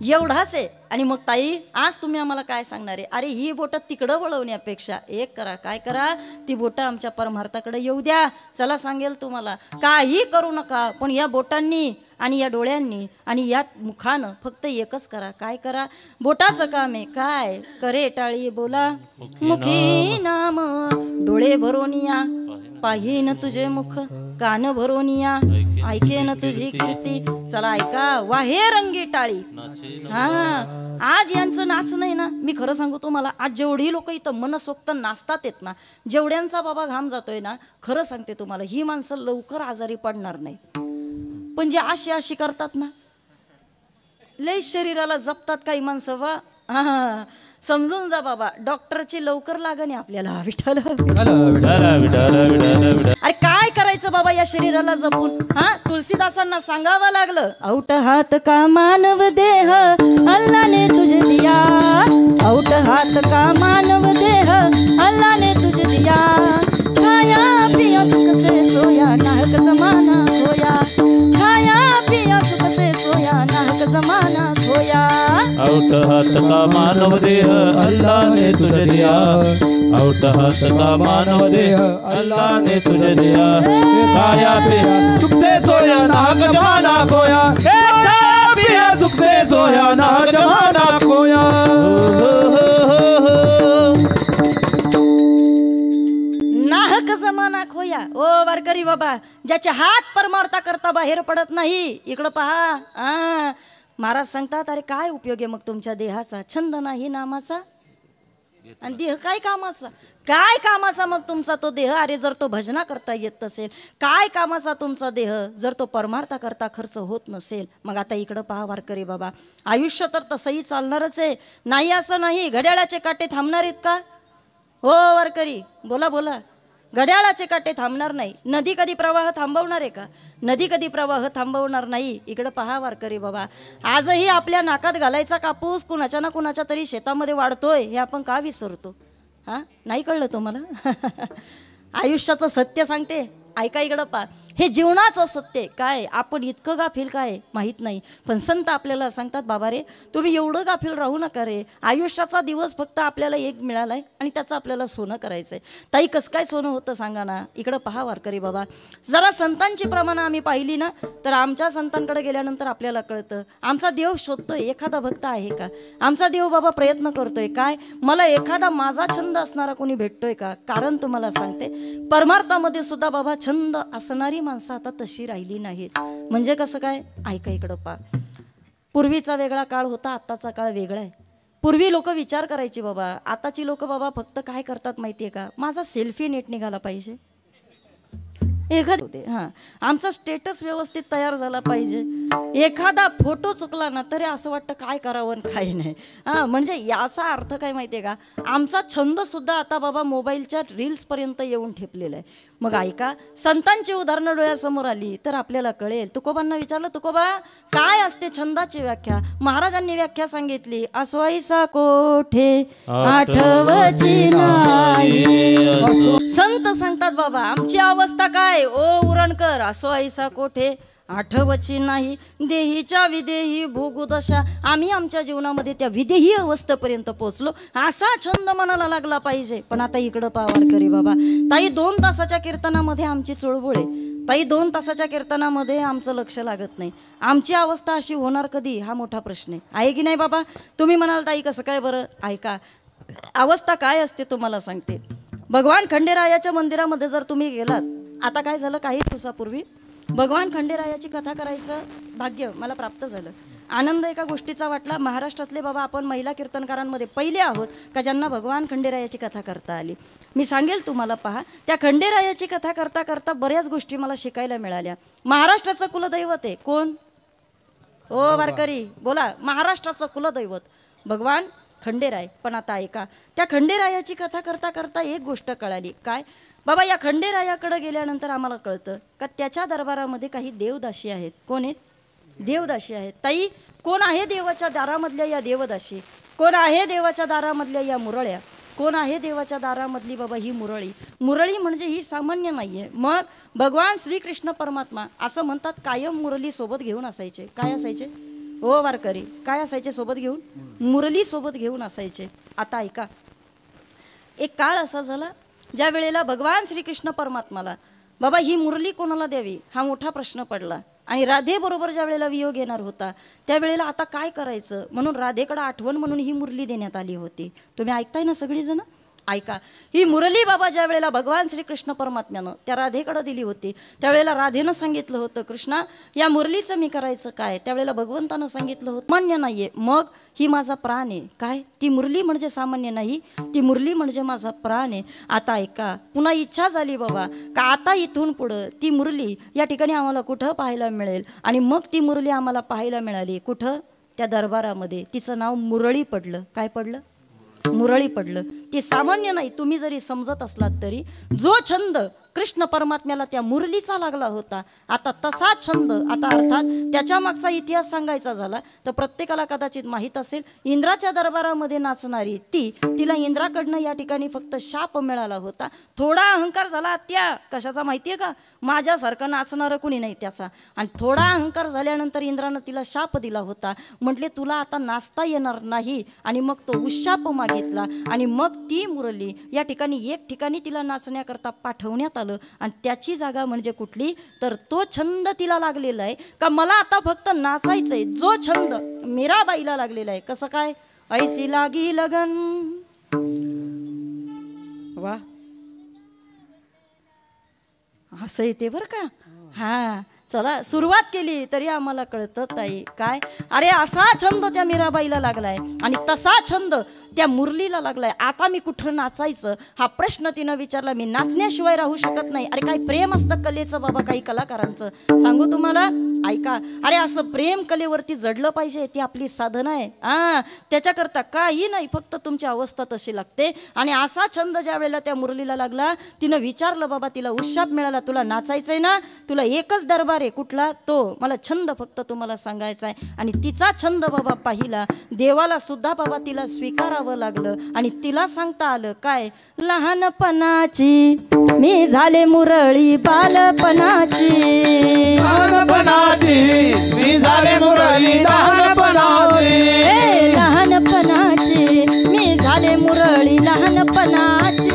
एवढाच आहे. आणि मग ताई, आज तुम्ही आम्हाला काय सांगणार आहे? अरे ही बोटं तिकडं वळवण्यापेक्षा एक करा. काय करा? ती बोटं आमच्या परमार्थाकडे येऊ द्या. चला सांगेल तुम्हाला, काही करू नका, पण या बोटांनी आणि या डोळ्यांनी आणि या मुखानं फक्त एकच करा. काय करा? बोटाचं काम आहे. काय करे टाळी बोला, मुखी नाम, डोळे भरोनिया, पाहीन तुझे मुख, कान भरोनिया, ऐकेन तुझी कीर्ती. चला ऐका, वाहे रंगी टाळी. हा, आज यांचं नाच नाही ना, मी खरं सांगू तुम्हाला, आज जेवढी लोक इथं मनसोक्त नाचतात आहेत ना, जेवढ्यांचा बाबा घाम जातोय ना, खरं सांगते तुम्हाला, ही माणसं लवकर आजारी पडणार नाही. पण जे अशी करतात ना, लय शरीराला जपतात काही माणसं वा. हा, समजून जा बाबा, डॉक्टरची लवकर लागणे आपल्याला. विठ्ठल. अरे काय करायचं बाबा या शरीराला जपून? हा, तुलसीदासांना सांगावं लागलं, औट हात का मानव देह अल्लाने तुझे दिया, औट हात का मानव देह अल्लाने तुझे दिया, खाया पिया सुख से सोया नाहक जमाना सोया, खाया पिया सुख से सोया नाहक जमाना सोया. औट हात का मानव देह अल्लाह ने तुझे दिया, औट हात का मानव देह अल्लाह ने तुझे दिया, खाया पिया सुख से सोया नाहक जमाना खोया, खाया पिया सुख से सोया नाहक जमाना खोया. बाबा, ज्याचे हात परमार्था करता बाहेर पडत नाही. इकडं पहा. महाराज सांगतात, अरे काय उपयोग आहे मग तुमच्या देहाचा? छंद नाही नामाचा, आणि देह काय कामाचा? काय कामाचा मग तुमचा तो देह? अरे जर तो भजना करता येत नसेल, काय कामाचा तुमचा देह जर तो परमार्था करता खर्च होत नसेल? मग आता इकडं पहा वारकरी बाबा, आयुष्य तर तसंही चालणारच आहे, नाही असं नाही. घड्याळाचे काटे थांबणार आहेत का? हो वारकरी, बोला बोला. घड्याळाचे काटे थांबणार नाही. नदी कधी प्रवाह थांबवणार आहे का? नदी कधी प्रवाह थांबवणार नाही. इकडं पहा वारकरी बाबा, आजही आपल्या नाकात घालायचा कापूस कुणाच्या ना कुणाच्या तरी शेतामध्ये वाढतोय, हे आपण का विसरतो? नाही कळलं तुम्हाला? आयुष्याचं सत्य सांगते, ऐका इकडं पहा. हे जीवनाचं सत्य काय, आपण इतकं गाफील काय माहीत नाही. पण संत आपल्याला सांगतात, बाबा रे तुम्ही एवढं गाफील राहू नका रे. आयुष्याचा दिवस फक्त आपल्याला एक मिळालाय आणि त्याचं आपल्याला सोनं करायचंय. ताई कसं काय सोनं होतं सांगा ना? इकडं पहा वारकरी बाबा, जरा संतांची प्रमाणं आम्ही पाहिली ना, तर आमच्या संतांकडे गेल्यानंतर आपल्याला कळतं आमचा देव शोधतोय, एखादा भक्त आहे का? आमचा देव बाबा प्रयत्न करतोय काय, मला एखादा माझा छंद असणारा कोणी भेटतोय का? कारण तुम्हाला सांगते, परमार्थामध्ये सुद्धा बाबा छंद असणारी माणसं आता तशी राहिली नाहीत. म्हणजे कसं काय? ऐका इकडं पा. पूर्वीचा वेगळा काळ होता, आत्ताचा काळ वेगळा आहे. पूर्वी लोक विचार करायची बाबा, आताची लोक बाबा फक्त काय करतात माहितीये का? माझा सेल्फी नेट निघाला पाहिजे, आमचा स्टेटस व्यवस्थित तयार झाला पाहिजे. एखादा फोटो चुकला ना तरी असं वाटतं काय करावं काय नाही. म्हणजे याचा अर्थ काय माहितीये का? आमचा छंद सुद्धा आता बाबा मोबाईलच्या रील्स पर्यंत येऊन ठेपलेला आहे. मग ऐका, संतांची उदाहरणं डोळ्यासमोर आली तर आपल्याला कळेल. तुकोबांना विचारलं, तुकोबा काय असते छंदाची व्याख्या? महाराजांनी व्याख्या सांगितली, असवाईसा कोठे आठवची नाही. संत सांगतात, बाबा आमची अवस्था काय ओ उरणकर, असवाईसा कोठे आठवची नाही. देहीच्या विदेही भोगुदशा, आम्ही आमच्या जीवनामध्ये त्या विदेही अवस्थेपर्यंत पोहोचलो. असा छंद मनाला लागला पाहिजे. पण आता इकडं पावार करी बाबा, ताई 2 तासाच्या कीर्तनामध्ये आमची चुळबुळ आहे. ताई 2 तासाच्या कीर्तनामध्ये आमचं लक्ष लागत नाही. आमची अवस्था अशी होणार कधी, हा मोठा प्रश्न आहे की नाही बाबा? तुम्ही म्हणाल ताई कसं काय बरं? ऐका, अवस्था काय असते तुम्हाला सांगते. भगवान खंडेरायाच्या मंदिरामध्ये जर तुम्ही गेलात, आता काय झालं, काही दिवसापूर्वी भगवान खंडेरायाची कथा करायचं भाग्य मला प्राप्त झालं. आनंद एका गोष्टीचा वाटला, महाराष्ट्रातले बाबा आपण महिला कीर्तनकारांमध्ये पहिले आहोत का ज्यांना भगवान खंडेरायाची कथा करता आली. मी सांगेल तुम्हाला, पहा, त्या खंडेरायाची कथा करता करता बऱ्याच गोष्टी मला शिकायला मिळाल्या. महाराष्ट्राचं कुलदैवत आहे कोण? ओ वारकरी बोला, महाराष्ट्राचं कुलदैवत भगवान खंडेराय. पण आता ऐका, त्या खंडेरायाची कथा करता करता एक गोष्ट कळाली. काय बाबा, या खंडेरायाकडे गेल्यानंतर आम्हाला कळतं का त्याच्या दरबारामध्ये काही देवदासी आहेत. कोण आहेत? देवदासी आहेत. ताई कोण आहे देवाच्या दारामधल्या या देवदासी? कोण आहे देवाच्या दारामधल्या या मुरळ्या? कोण आहे देवाच्या दारामधली बाबा ही मुरळी? मुरळी म्हणजे ही सामान्य नाहीये. मग भगवान श्रीकृष्ण परमात्मा असं म्हणतात, कायम मुरली सोबत घेऊन असायचे. काय असायचे ओ वारकरी? काय असायचे सोबत घेऊन? मुरली सोबत घेऊन असायचे. आता ऐका, एक काळ असा झाला ज्या वेळेला भगवान श्रीकृष्ण परमात्माला बाबा ही मुरली कोणाला द्यावी हा मोठा प्रश्न पडला. आणि राधेबरोबर ज्या वेळेला वियोग येणार होता त्यावेळेला आता काय करायचं म्हणून राधेकडे आठवण म्हणून ही मुरली देण्यात आली होती. तुम्ही ऐकताय ना सगळीजण? ऐका, ही मुरली बाबा ज्या वेळेला भगवान श्रीकृष्ण परमात्म्यानं त्या राधेकडे दिली होती त्यावेळेला राधेनं सांगितलं होतं, कृष्णा या मुरलीचं मी करायचं काय? त्यावेळेला भगवंतानं सांगितलं होतं, मान्य नाहीये. मग ही माझा प्राण आहे. काय? ती मुरली म्हणजे सामान्य नाही, ती मुरली म्हणजे माझा प्राण आहे. आता ऐका, पुन्हा इच्छा झाली बाबा का आता इथून पुढं ती मुरली या ठिकाणी आम्हाला कुठं पाहायला मिळेल. आणि मग ती मुरली आम्हाला पाहायला मिळाली कुठं? त्या दरबारामध्ये. तिचं नाव मुरळी पडलं. काय पडलं? मुरळी पडलं. ती सामान्य नाही. तुम्ही जरी समजत असलात तरी जो छंद कृष्ण परमात्म्याला त्या मुरलीचा लागला होता, आता तसा छंद, आता अर्थात त्याच्या मागचा इतिहास सांगायचा झाला तर प्रत्येकाला कदाचित माहीत असेल, इंद्राच्या दरबारामध्ये नाचणारी तिला इंद्राकडनं या ठिकाणी फक्त शाप मिळाला होता. थोडा अहंकार झाला त्या कशाचा माहितीये का? माझ्यासारखं नाचणारं कुणी नाही त्याचा. आणि थोडा अहंकार झाल्यानंतर इंद्रानं तिला शाप दिला होता. म्हटले तुला आता नाचता येणार नाही. आणि मग तो उशाप मागितला आणि मग ती मुरली या ठिकाणी एक ठिकाणी तिला नाचण्याकरता पाठवण्यात आलं. आणि त्याची जागा म्हणजे कुठली? तर तो छंद तिला लागलेला आहे का मला आता फक्त नाचायचंय. जो छंद मीराबाईला लागलेला आहे. कसं काय? ऐसी लागी लगन. वा, असं येते बरं का. हा चला सुरुवात केली तरी आम्हाला कळतं ताई काय. अरे असा छंद त्या मीराबाईला लागलाय आणि तसा छंद त्या मुरलीला लागलाय. आता मी कुठं नाचायचं हा प्रश्न तिनं विचारला. मी नाचण्याशिवाय राहू शकत नाही. अरे काही प्रेम असतं कलेचं बाबा काही कलाकारांचं. सांगू तुम्हाला ऐका. अरे असं प्रेम कलेवरती जडलं पाहिजे. ती आपली साधना आहे. त्याच्याकरता काही नाही फक्त तुमची अवस्था तशी लागते. आणि असा छंद ज्या वेळेला त्या मुरलीला लागला तिनं विचारलं बाबा तिला उत्शाप मिळाला. तुला नाचायचंय ना. तुला एकच दरबार आहे कुठला तो. मला छंद फक्त तुम्हाला सांगायचा आहे. आणि तिचा छंद बाबा पाहिला. देवाला सुद्धा बाबा तिला स्वीकारावं लागलं. आणि तिला सांगता आलं काय. लहानपणाची मी झाले मुरळी बालपणाची. लहानपणाची मी झाले मुरळी लहानपणाची. लहानपणाची मी झाले मुरळी लहानपणाची.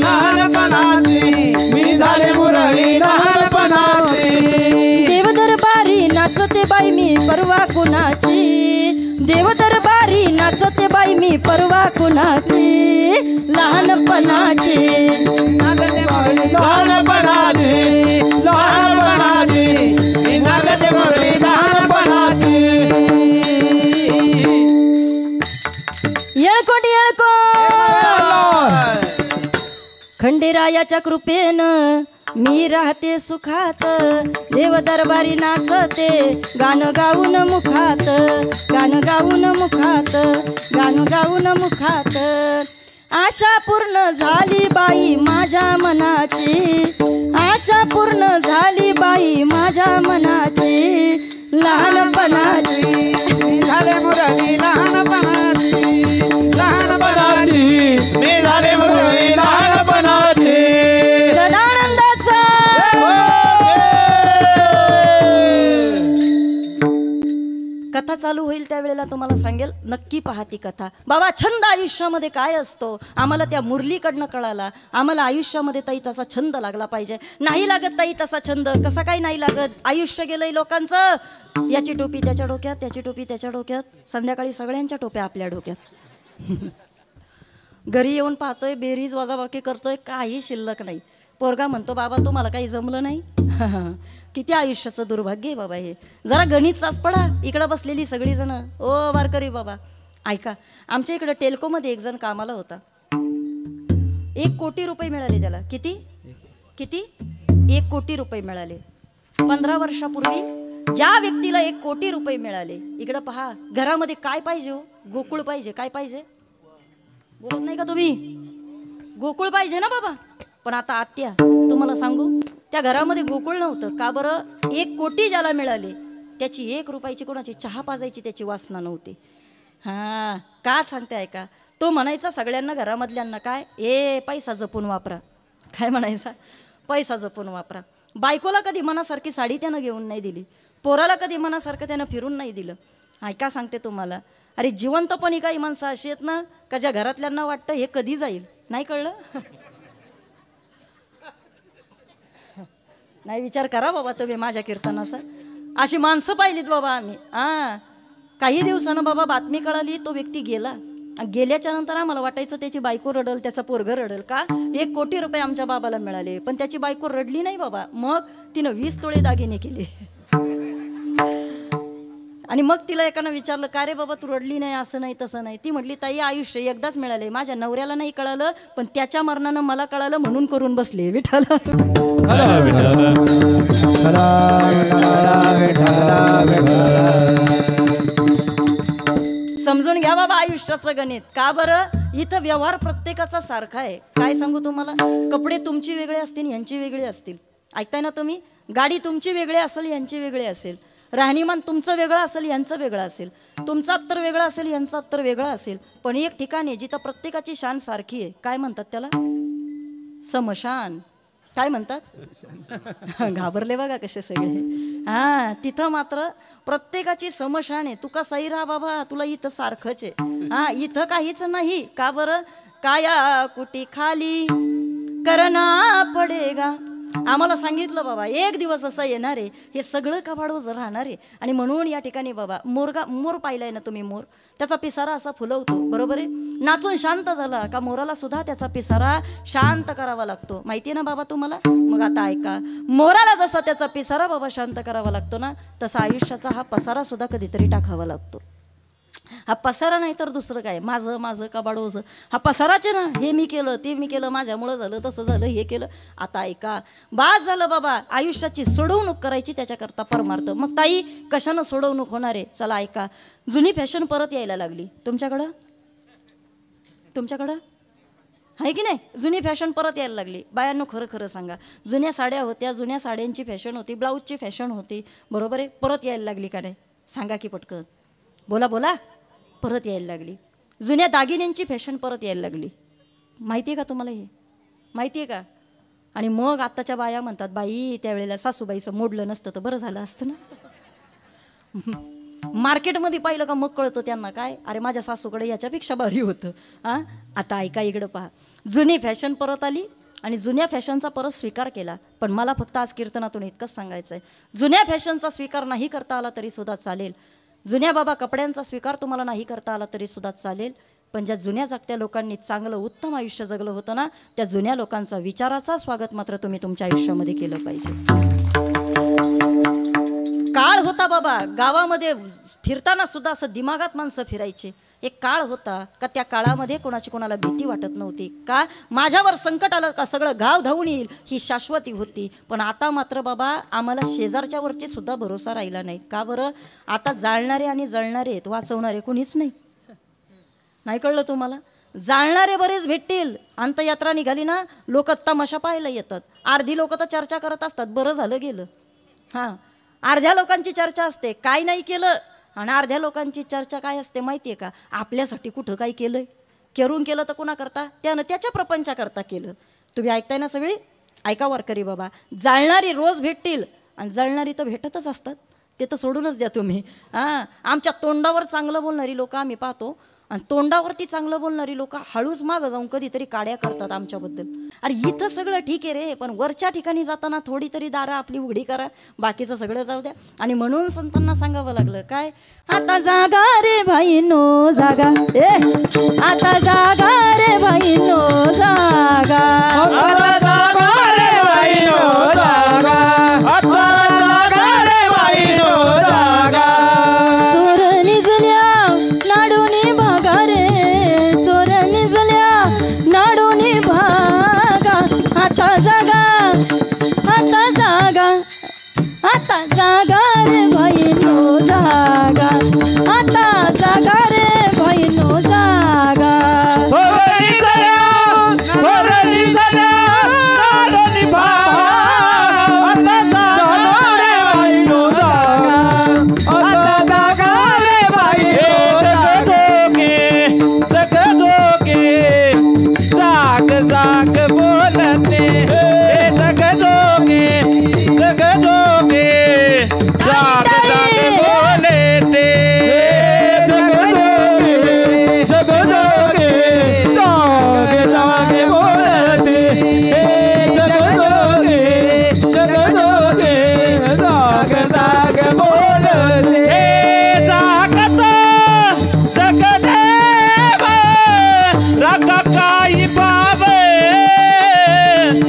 लहानपणाची मी झाले मुरळी लहानपणाची. देवदरबारी नाचते बाई मी परवा कुणाची. देवदरबारी नाचते बाई मी परवा कुणाची. लहानपणाची लहानपणाची लहानपणाची मी झाले मुरळी लहानपणाची. येळकोट येळकोट खंडेरायाच्या कृपेनं मी राहते सुखात. देव दरबारी नाचते गाणं गाऊन मुखात. गाणं गाऊन मुखात. गाणं गाऊन मुखात. आशा पूर्ण झाली बाई माझ्या मनाची. आशा पूर्ण झाली बाई माझ्या मनाची. लहानपणाची झाले मुरळी लहानपणाची. लहानपणाची मी झाले मुरळी लहानपणाची. सदानंदाचा कथा चालू होईल त्यावेळेला तुम्हाला सांगेल. नक्की पहा ती कथा. बाबा छंद आयुष्यामध्ये काय असतो आम्हाला त्या मुरलीकडनं कळाला. आम्हाला आयुष्यामध्ये ताई तसा छंद लागला पाहिजे. नाही लागत ताई तसा छंद. कसा काय नाही लागत. आयुष्य गेलंय लोकांचं. याची टोपी त्याच्या डोक्यात. त्याची टोपी त्याच्या डोक्यात. संध्याकाळी सगळ्यांच्या टोप्या आपल्या डोक्यात. घरी येऊन पाहतोय बेरीज वजाबाकी करतोय काही शिल्लक नाही. पोरगा म्हणतो बाबा तुम्हाला काही जमलं नाही. किती आयुष्याचं दुर्भाग्य आहे बाबा हे. जरा गणित चाचपडा. इकडं बसलेली सगळी जण ओ वारकरी बाबा ऐका. आमच्या इकडं टेल्कोमध्ये एक जण कामाला होता. 1 कोटी रुपये मिळाले त्याला. किती किती 1 कोटी रुपये मिळाले. 15 वर्षापूर्वी ज्या व्यक्तीला 1 कोटी रुपये मिळाले. इकडं पहा घरामध्ये काय पाहिजे हो. गोकुळ पाहिजे. काय पाहिजे बोलत नाही का तुम्ही. गोकुळ पाहिजे ना बाबा. पण आता आत्या तुम्हाला सांगू त्या घरामध्ये गोकुळ नव्हतं. का बरं. 1 कोटी ज्याला मिळाले त्याची 1 रुपयाची कोणाची चहा पाजायची त्याची वासना नव्हती. का सांगते ऐका. तो म्हणायचा सगळ्यांना घरामधल्यांना काय पैसा जपून वापरा. काय म्हणायचा पैसा जपून वापरा. बायकोला कधी मनासारखी साडी त्यानं घेऊन नाही दिली. पोराला कधी मनासारखं त्यानं फिरून नाही दिलं. ऐका सांगते तुम्हाला. अरे जिवंतपणी काही माणसं अशी आहेत ना का ज्या घरातल्यांना वाटतं हे कधी जाईल. नाही कळलं. नाही विचार करा बाबा तुम्ही माझ्या कीर्तनाचा. अशी माणसं पाहिलीत बाबा आम्ही. काही दिवसानं बाबा बातमी कळाली तो व्यक्ती गेला. गेल्याच्या नंतर आम्हाला वाटायचं त्याची बायको रडल त्याचा पोरगं रडल. का 1 कोटी रुपये आमच्या बाबाला मिळाले. पण त्याची बायको रडली नाही बाबा. मग तिनं 20 तोळे दागिने केले. आणि मग तिला एकानं विचारलं का रे बाबा तू रडली नाही. असं नाही तसं नाही. ती म्हटली ताई आयुष्य एकदाच मिळाले. माझ्या नवऱ्याला नाही कळालं पण त्याच्या मरणानं मला कळालं म्हणून करून बसले. विठ्ठल समजून घ्या बाबा आयुष्याचं गणित. का बरं इथं व्यवहार प्रत्येकाचा सारखा आहे. काय सांगू तुम्हाला. कपडे तुमची वेगळे असतील यांची वेगळी असतील. ऐकताय ना तुम्ही. गाडी तुमची वेगळी असेल यांची वेगळी असेल. राहणीमान तुमचं वेगळं असेल यांचं वेगळं असेल. तुमचं अत्तर वेगळं असेल यांचं अत्तर वेगळं असेल. पण एक ठिकाण आहे जिथं प्रत्येकाची शान सारखी आहे. काय म्हणतात त्याला समशान. काय म्हणतात घाबरले बघा कसे सगळे. तिथं मात्र प्रत्येकाची समशान आहे. तू कसाही राहा बाबा तुला इथं सारखंच आहे. इथं काहीच नाही. का बरं काया कुटी खाली करना पडेगा. आम्हाला सांगितलं बाबा एक दिवस असं येणार आहे, हे सगळं कबाडोज राहणार आहे. आणि म्हणून या ठिकाणी बाबा मोर पाहिलाय ना तुम्ही, मोर त्याचा पिसारा असा फुलवतो, बरोबर आहे. नाचून शांत झाला का मोराला सुद्धा त्याचा पिसारा शांत करावा लागतो, माहिती आहे ना बाबा तुम्हाला. मग आता ऐका, मोराला जसा त्याचा पिसारा बाबा शांत करावा लागतो ना, तसा आयुष्याचा हा पसारा सुद्धा कधीतरी टाकावा लागतो. हा पसारा नाही तर दुसरं काय, माझं माझं कबाडोज, हा पसाराचे ना, हे मी केलं ते मी केलं, माझ्यामुळं झालं तसं झालं हे केलं. आता ऐका, बास झालं बाबा, आयुष्याची सोडवणूक करायची त्याच्याकरता परमार्थ. मग ताई कशानं सोडवणूक होणार आहे, चला ऐका. जुनी फॅशन परत यायला लागली तुमच्याकडं आहे की नाही. जुनी फॅशन परत यायला लागली. बायांनो खरं खरं सांगा, जुन्या साड्या होत्या, जुन्या साड्यांची फॅशन होती, ब्लाऊजची फॅशन होती, बरोबर आहे, परत यायला लागली का नाही सांगा की पटकन, बोला बोला. परत यायला लागली. जुन्या दागिन्यांची फॅशन परत यायला लागली, माहिती आहे का तुम्हाला, हे माहिती आहे का. आणि मग आत्ताच्या बाया म्हणतात, बाई त्यावेळेला सासूबाईचं मोडलं नसतं तर बरं झालं असतं ना. मार्केटमध्ये पाहिलं का मग कळतं त्यांना, काय अरे माझ्या सासूकडे याच्यापेक्षा भारी होतं. आता ऐका, इकडं पहा, जुनी फॅशन परत आली आणि जुन्या फॅशनचा परत स्वीकार केला. पण मला फक्त आज कीर्तनातून इतकंच सांगायचं आहे, जुन्या फॅशनचा स्वीकार नाही करता आला तरी सुद्धा चालेल, जुन्या बाबा कपड्यांचा स्वीकार तुम्हाला नाही करता आला तरी सुद्धा चालेल, पण ज्या जुन्या जागत्या लोकांनी चांगलं उत्तम आयुष्य जगलं होतं ना, त्या जुन्या लोकांचा विचाराचा स्वागत मात्र तुम्ही तुमच्या आयुष्यामध्ये केलं पाहिजे. काळ होता बाबा, गावामध्ये फिरताना सुद्धा असं दिमागात माणसं फिरायचे. एक काळ होता का त्या काळामध्ये कोणाची कोणाला भीती वाटत नव्हती, का माझ्यावर संकट आलं का सगळं गाव धावून येईल ही शाश्वती होती. पण आता मात्र बाबा आम्हाला शेजारच्या वरची सुद्धा भरोसा राहिला नाही. का बरं, आता जाळणारे आणि जळणारे वाचवणारे कोणीच नाही. नाही कळलं तुम्हाला, जाळणारे बरेच भेटतील, अंतयात्रा निघाली ना लोक तमाशा पाहायला येतात, अर्धी लोक तर चर्चा करत असतात बरं झालं गेलं. हां, अर्ध्या लोकांची चर्चा असते काय नाही केलं, आणि अर्ध्या लोकांची चर्चा काय असते माहिती आहे का, आपल्यासाठी कुठं काय केलंय, करून केलं तर कुणा करता, त्यानं त्याच्या प्रपंचाकरता केलं. तुम्ही ऐकताय ना सगळी, ऐका वारकरी बाबा, जाळणारी रोज भेटतील आणि जळणारी तर भेटतच असतात, ते तर सोडूनच द्या तुम्ही. आमच्या तोंडावर चांगलं बोलणारी लोक आम्ही पाहतो, आणि तोंडावरती चांगलं बोलणारी लोक हळूच मागं जाऊन कधीतरी काड्या करतात आमच्याबद्दल. अरे इथं सगळं ठीक आहे रे, पण वरच्या ठिकाणी जाताना थोडी तरी दारं आपली उघडी करा, बाकीचं सगळं जाऊ द्या. आणि म्हणून संतांना सांगावं लागलं काय, आता जागा रे भाईनो जागा, आता जागा रे भाईनो जागा, आता जागा रे बाईनो जागा, आता जागा रे बाईनो जागा. चोर निजल्या नाडूनी भागा रे, चोर निजल्या नाडूनी भागा, आता जागा, आता जागा, आता जागा रे भाईनो जागा, आता जागा रे भाईनो जागा. थोरणी झाल्या नाडोनी भागा, आता जागा रे बाईनो जागा, आता जागा रे बाईनो जागा. जाग जाग बोलते जगदोगे, जगदोगे जाग जाग बोलते, जगदोगे जगदोगे जाग जाग बोलते, जगदोगे जगदोगे जाग जाग बोलते. जागत जगदेव रका काही बाबे,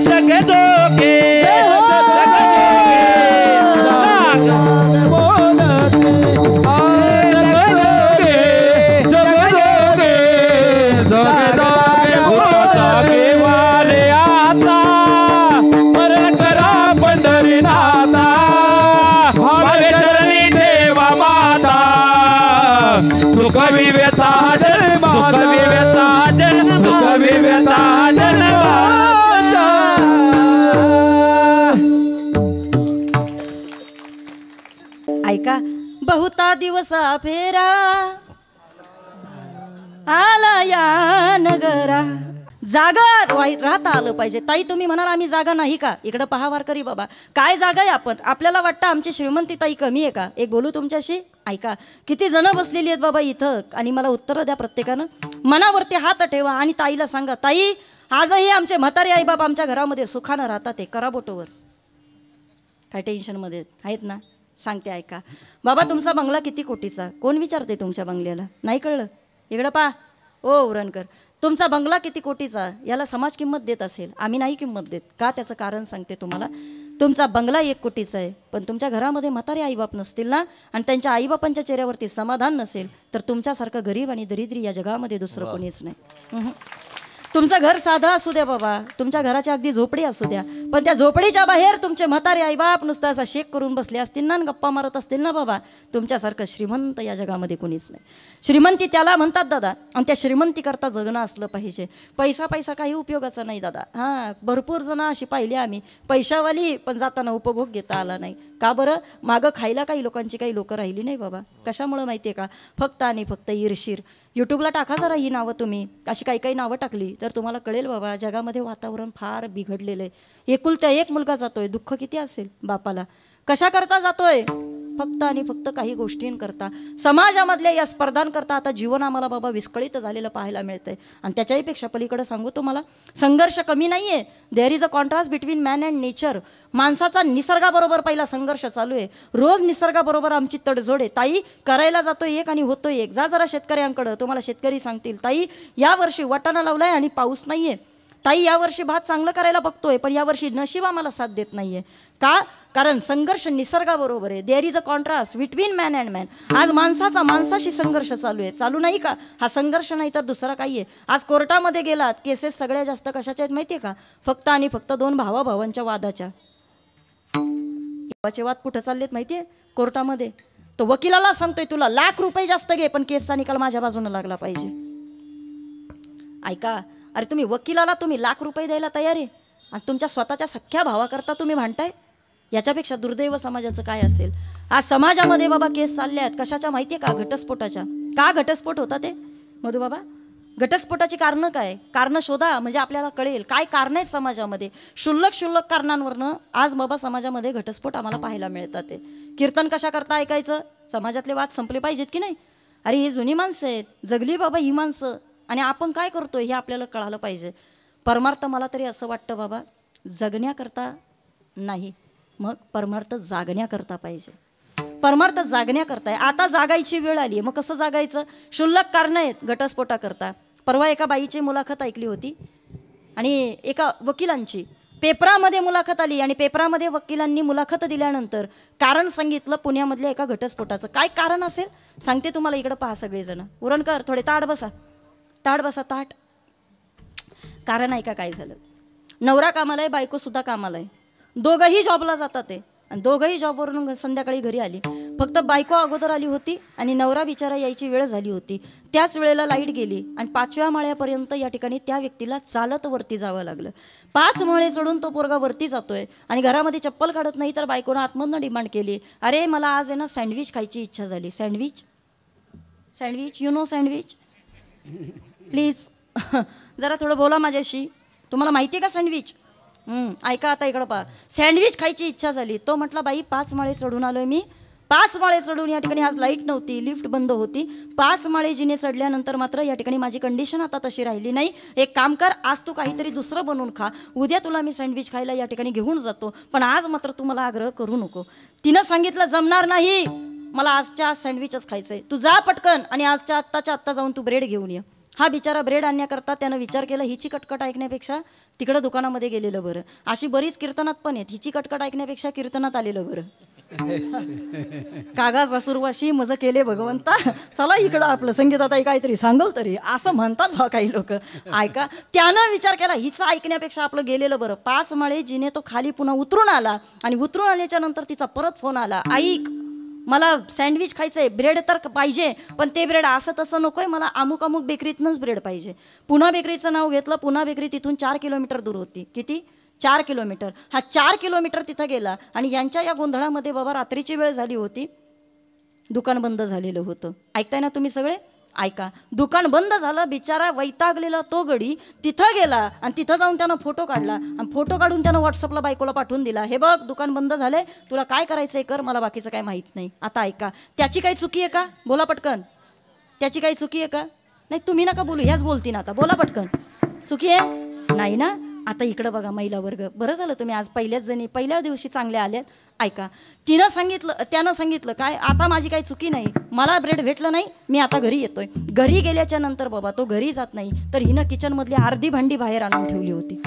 जगदोगे सुखवी व्यथा जन्म, सुखवी व्यथा जन्म, सुखवी व्यथा जन्म. ऐका, बहुता दिवसा फेरा आला या नगरा, जागा राहता आलं पाहिजे. ताई तुम्ही म्हणाल आम्ही जागा नाही का, इकडं पहा वारकरी बाबा, काय जागा आहे आपण, आपल्याला वाटतं आमची श्रीमंती ताई कमी आहे का. एक बोलू तुमच्याशी, ऐका, किती जण बसलेली आहेत बाबा इथं, आणि मला उत्तर द्या प्रत्येकानं, मनावरती हात ठेवा आणि ताईला सांगा, ताई आजही आमचे म्हातारे आईबाप आमच्या घरामध्ये सुखानं राहतात, ते कराबोटोवर काय टेन्शनमध्ये आहेत ना. सांगते ऐका बाबा, तुमचा बंगला किती कोटीचा? कोण विचारते तुमच्या बंगल्याला? नाही कळलं? इकडं पा ओ उरणकर, तुमचा बंगला किती कोटीचा याला समाज किंमत देत असेल, आम्ही नाही किंमत देत. का? त्याचं कारण सांगते तुम्हाला. तुमचा बंगला 1 कोटीचा आहे, पण तुमच्या घरामध्ये म्हातारे आईबाप नसतील ना, आणि त्यांच्या आईबापांच्या चेहऱ्यावरती समाधान नसेल, तर तुमच्यासारखं गरीब आणि दरिद्री या जगामध्ये दुसरं कोणीच नाही. तुमचं घर साधं असू द्या बाबा, तुमच्या घराच्या अगदी झोपडी असू द्या, पण त्या झोपडीच्या बाहेर तुमचे म्हातारे आईबाप नुसतं असा शेक करून बसले असतील ना, गप्पा मारत असतील ना बाबा, तुमच्यासारखं श्रीमंत या जगामध्ये कोणीच नाही. श्रीमंती त्याला म्हणतात दादा, आणि त्या श्रीमंती करता जगणं असलं पाहिजे. पैसा काही उपयोगाचा नाही दादा. हां, भरपूर जण अशी पाहिली आम्ही, पैशावाली पण जाताना उपभोग घेता आला नाही. का बरं? मागं खायला काही लोकांची काही लोकं राहिली नाही बाबा. कशामुळं माहिती आहे का? फक्त आणि फक्त ईर्षीर. यूट्यूबला टाका जरा ही नावं, तुम्ही अशी काही नावं टाकली तर तुम्हाला कळेल बाबा, जगामध्ये वातावरण फार बिघडलेलं आहे. एकुलता एक मुलगा जातोय, दुःख किती असेल बापाला. कशा करता जातोय? फक्त आणि फक्त काही गोष्टींकरता, समाजामधल्या या स्पर्धांकरता आता जीवन आम्हाला बाबा विस्कळीत झालेलं पाहायला मिळतंय. आणि त्याच्याही पेक्षा पलीकडे सांगू तुम्हाला, संघर्ष कमी नाही आहे. There is a contrast between man and nature. माणसाचा निसर्गाबरोबर पहिला संघर्ष चालू आहे. रोज निसर्गाबरोबर आमची तडजोड आहे. ताई, करायला जातोय एक आणि होतोय एक. जा जरा शेतकऱ्यांकडं, तुम्हाला शेतकरी सांगतील, ताई यावर्षी वाटाणा लावलाय आणि पाऊस नाहीये. ताई यावर्षी भात चांगलं करायला बघतोय, पण यावर्षी नशीब आम्हाला साथ देत नाहीये. का? कारण संघर्ष निसर्गाबरोबर आहे. There is a contrast between man and man. आज माणसाचा माणसाशी संघर्ष चालू आहे. चालू नाही का? हा संघर्ष नाही तर दुसरा काही आहे. आज कोर्टामध्ये गेलात, केसेस सगळ्यात जास्त कशाच्या आहेत माहिती आहे का? फक्त आणि फक्त 2 भावाभावांच्या वादाच्या. भावाचे वाद कुठं चाललेत माहिती आहे? कोर्टामध्ये. तो वकिलाला सांगतोय, तुला ₹1,00,000 जास्त घे, पण केसचा निकाल माझ्या बाजूने लागला पाहिजे. ऐका, अरे तुम्ही वकिलाला तुम्ही ₹1,00,000 द्यायला तयार आहे, आणि तुमच्या स्वतःच्या सख्ख्या भावाकरता तुम्ही भांडताय. याच्यापेक्षा दुर्दैव समाजाचं काय असेल? आज समाजामध्ये बाबा केस चालल्या आहेत कशाच्या माहिती आहे का? घटस्फोटाच्या. का घटस्फोट होता ते मधू बाबा? घटस्फोटाची कारणं काय? कारणं शोधा, म्हणजे आपल्याला कळेल काय कारणं आहेत समाजामध्ये. शुल्लक कारणांवरनं आज बाबा समाजामध्ये घटस्फोट आम्हाला पाहायला मिळतात. ते कीर्तन कशा करता ऐकायचं? समाजातले वाद संपले पाहिजेत की नाही? अरे ही जुनी माणसं आहेत, जगली बाबा ही माणसं, आणि आपण काय करतोय हे आपल्याला कळालं पाहिजे. परमार्थ मला तरी असं वाटतं बाबा, जगण्याकरता नाही, मग परमार्थ जागण्याकरता पाहिजे. परमार्थ जागण्याकरता आहे. आता जागायची वेळ आली आहे, मग कसं जागायचं? शुल्लक कारणं आहेत घटस्फोटाकरता. परवा एका बाईची मुलाखत ऐकली होती, आणि एका वकिलांची पेपरामध्ये मुलाखत आली, आणि पेपरामध्ये वकिलांनी मुलाखत दिल्यानंतर कारण सांगितलं पुण्यामधल्या एका घटस्फोटाचं. काय कारण असेल सांगते तुम्हाला. इकडं पहा सगळेजण. उरणकर थोडे ताट बसा, ताट बसा, ताट. कारण ऐका काय झालं. नवरा कामाला आहे, बायको सुद्धा कामाला आहे. दोघंही जॉबला जातात आहे, आणि दोघंही जॉबवरून संध्याकाळी घरी आली. फक्त बायको अगोदर आली होती, आणि नवरा बिचारा यायची वेळ झाली होती. त्याच वेळेला लाईट गेली, आणि 5व्या माळ्यापर्यंत या ठिकाणी त्या व्यक्तीला चालत वरती जावं लागलं. 5 माळे चढून तो पोरगा वरती जातोय, आणि घरामध्ये चप्पल काढत नाही, तर बायकोनं आतमधनं डिमांड केली, अरे मला आज आहे ना सँडविच खायची इच्छा झाली. Sandwich sandwich you know sandwich please जरा थोडं बोला माझ्याशी. तुम्हाला माहिती आहे का सँडविच? ऐका आता इकडं पहा. सँडविच खायची इच्छा झाली. तो म्हटला, बाई 5 माळे चढून आलोय मी. 5 माळे चढून या ठिकाणी आज लाईट नव्हती, लिफ्ट बंद होती. 5 माळे जिने चढल्यानंतर मात्र या ठिकाणी माझी कंडिशन आता तशी राहिली नाही. एक काम कर, आज तू काहीतरी दुसरं बनवून खा, उद्या तुला मी सँडविच खायला या ठिकाणी घेऊन जातो, पण आज मात्र तू मला आग्रह करू नको. तिनं सांगितलं, जमणार नाही, मला आजच्या आज सँडविचच खायचंय. तू जा पटकन, आणि आजच्या आत्ता जाऊन तू ब्रेड घेऊन ये. हा बिचारा ब्रेड आणण्याकरता त्यानं विचार केला, हिची कटकट ऐकण्यापेक्षा तिकडं दुकानामध्ये गेलेलं बरं. अशी बरीच कीर्तनात पण आहेत, हिची कटकट ऐकण्यापेक्षा कीर्तनात आलेलं बरं. कागा सासुरवाशी मज केले भगवंता, चला इकडं आपलं संगीतात काहीतरी सांगल तरी, असं म्हणतात बा काही लोक. ऐका, त्यानं विचार केला हिचं ऐकण्यापेक्षा आपलं गेलेलं बरं. 5 माळे जिने तो खाली पुन्हा उतरून आला, आणि उतरून आल्याच्या नंतर तिचा परत फोन आला, ऐक मला सँडविच खायचंय, ब्रेड तर पाहिजे, पण ते ब्रेड असं तसं नकोय, मला अमुक बेकरीतनंच ब्रेड पाहिजे. पुन्हा बेकरीचं नाव घेतलं. पुन्हा बेकरी तिथून 4 किलोमीटर दूर होती. किती? 4 किलोमीटर. हा 4 किलोमीटर तिथं गेला, आणि यांच्या या गोंधळामध्ये बाबा रात्रीची वेळ झाली होती, दुकान बंद झालेलं होतं. ऐकताय ना तुम्ही सगळे? ऐका, दुकान बंद झालं. बिचारा वैतागलेला तो गडी तिथं गेला, आणि तिथं जाऊन त्यानं फोटो काढला, आणि फोटो काढून त्यानं व्हॉट्सअपला बायकोला पाठवून दिला, हे बघ दुकान बंद झालंय, तुला काय करायचंय कर, मला बाकीचं काय माहीत नाही. आता ऐका, त्याची काही चुकी आहे का? बोला पटकन. त्याची काही चुकी आहे का? नाही तुम्ही नका बोलू, ह्याच बोलती ना आता, बोला पटकन. चुकी आहे? नाही ना. आता इकडं बघा महिला वर्ग, बरं झालं तुम्ही आज पहिल्याच जणी पहिल्या दिवशी चांगल्या आल्यात. ऐका, त्यानं सांगितलं काय, आता माझी काही चुकी नाही, मला ब्रेड भेटलं नाही, मी आता घरी येतोय. घरी गेल्याच्या नंतर बाबा तो घरी जात नाही तर हिनं किचन मधली अर्धी भांडी बाहेर आणून ठेवली होती.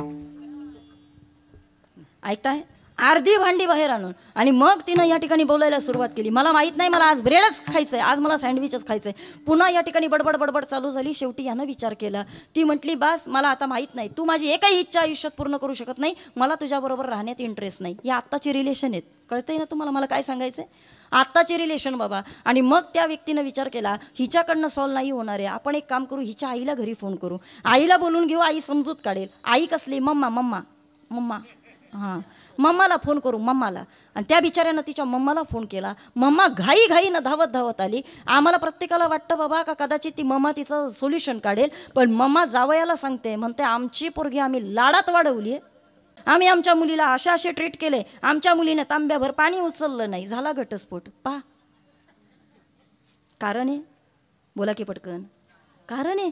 ऐकताय, अर्धी भांडी बाहेर आणून. आणि मग तिनं या ठिकाणी बोलायला सुरुवात केली, मला माहित नाही, मला आज ब्रेडच खायचंय, आज मला सँडविचच खायचंय. पुन्हा या ठिकाणी बडबड चालू झाली. शेवटी यानं विचार केला. ती म्हटली, बास मला आता माहित नाही, तू माझी एकही इच्छा आयुष्यात पूर्ण करू शकत नाही, मला तुझ्याबरोबर राहण्यात इंटरेस्ट नाही. या आत्ताची रिलेशन आहेत, कळतंय ना तुम्हाला मला काय सांगायचंय, आत्ताची रिलेशन बाबा. आणि मग त्या व्यक्तीनं विचार केला, हिच्याकडनं सॉल्व नाही होणार आहे, आपण एक काम करू, हिच्या आईला घरी फोन करू, आईला बोलून घेऊ, आई समजूत काढेल. आई कसली, मम्मा हां, मम्माला फोन करू, मम्माला. आणि त्या बिचाऱ्यानं तिच्या मम्माला फोन केला. मम्मा घाईनं धावत आली. आम्हाला प्रत्येकाला वाटतं बाबा का कदाचित ती मम्मा तिचं सोल्युशन काढेल, पण मम्मा जावयाला सांगते, म्हणते आमची पोरगी आम्ही लाडात वाढवली आहे, आम्ही आमच्या मुलीला असे ट्रीट केले, आमच्या मुलीने तांब्याभर पाणी उचललं नाही, झाला घटस्फोट. पहा कारण आहे, बोला की पटकन, कारण आहे,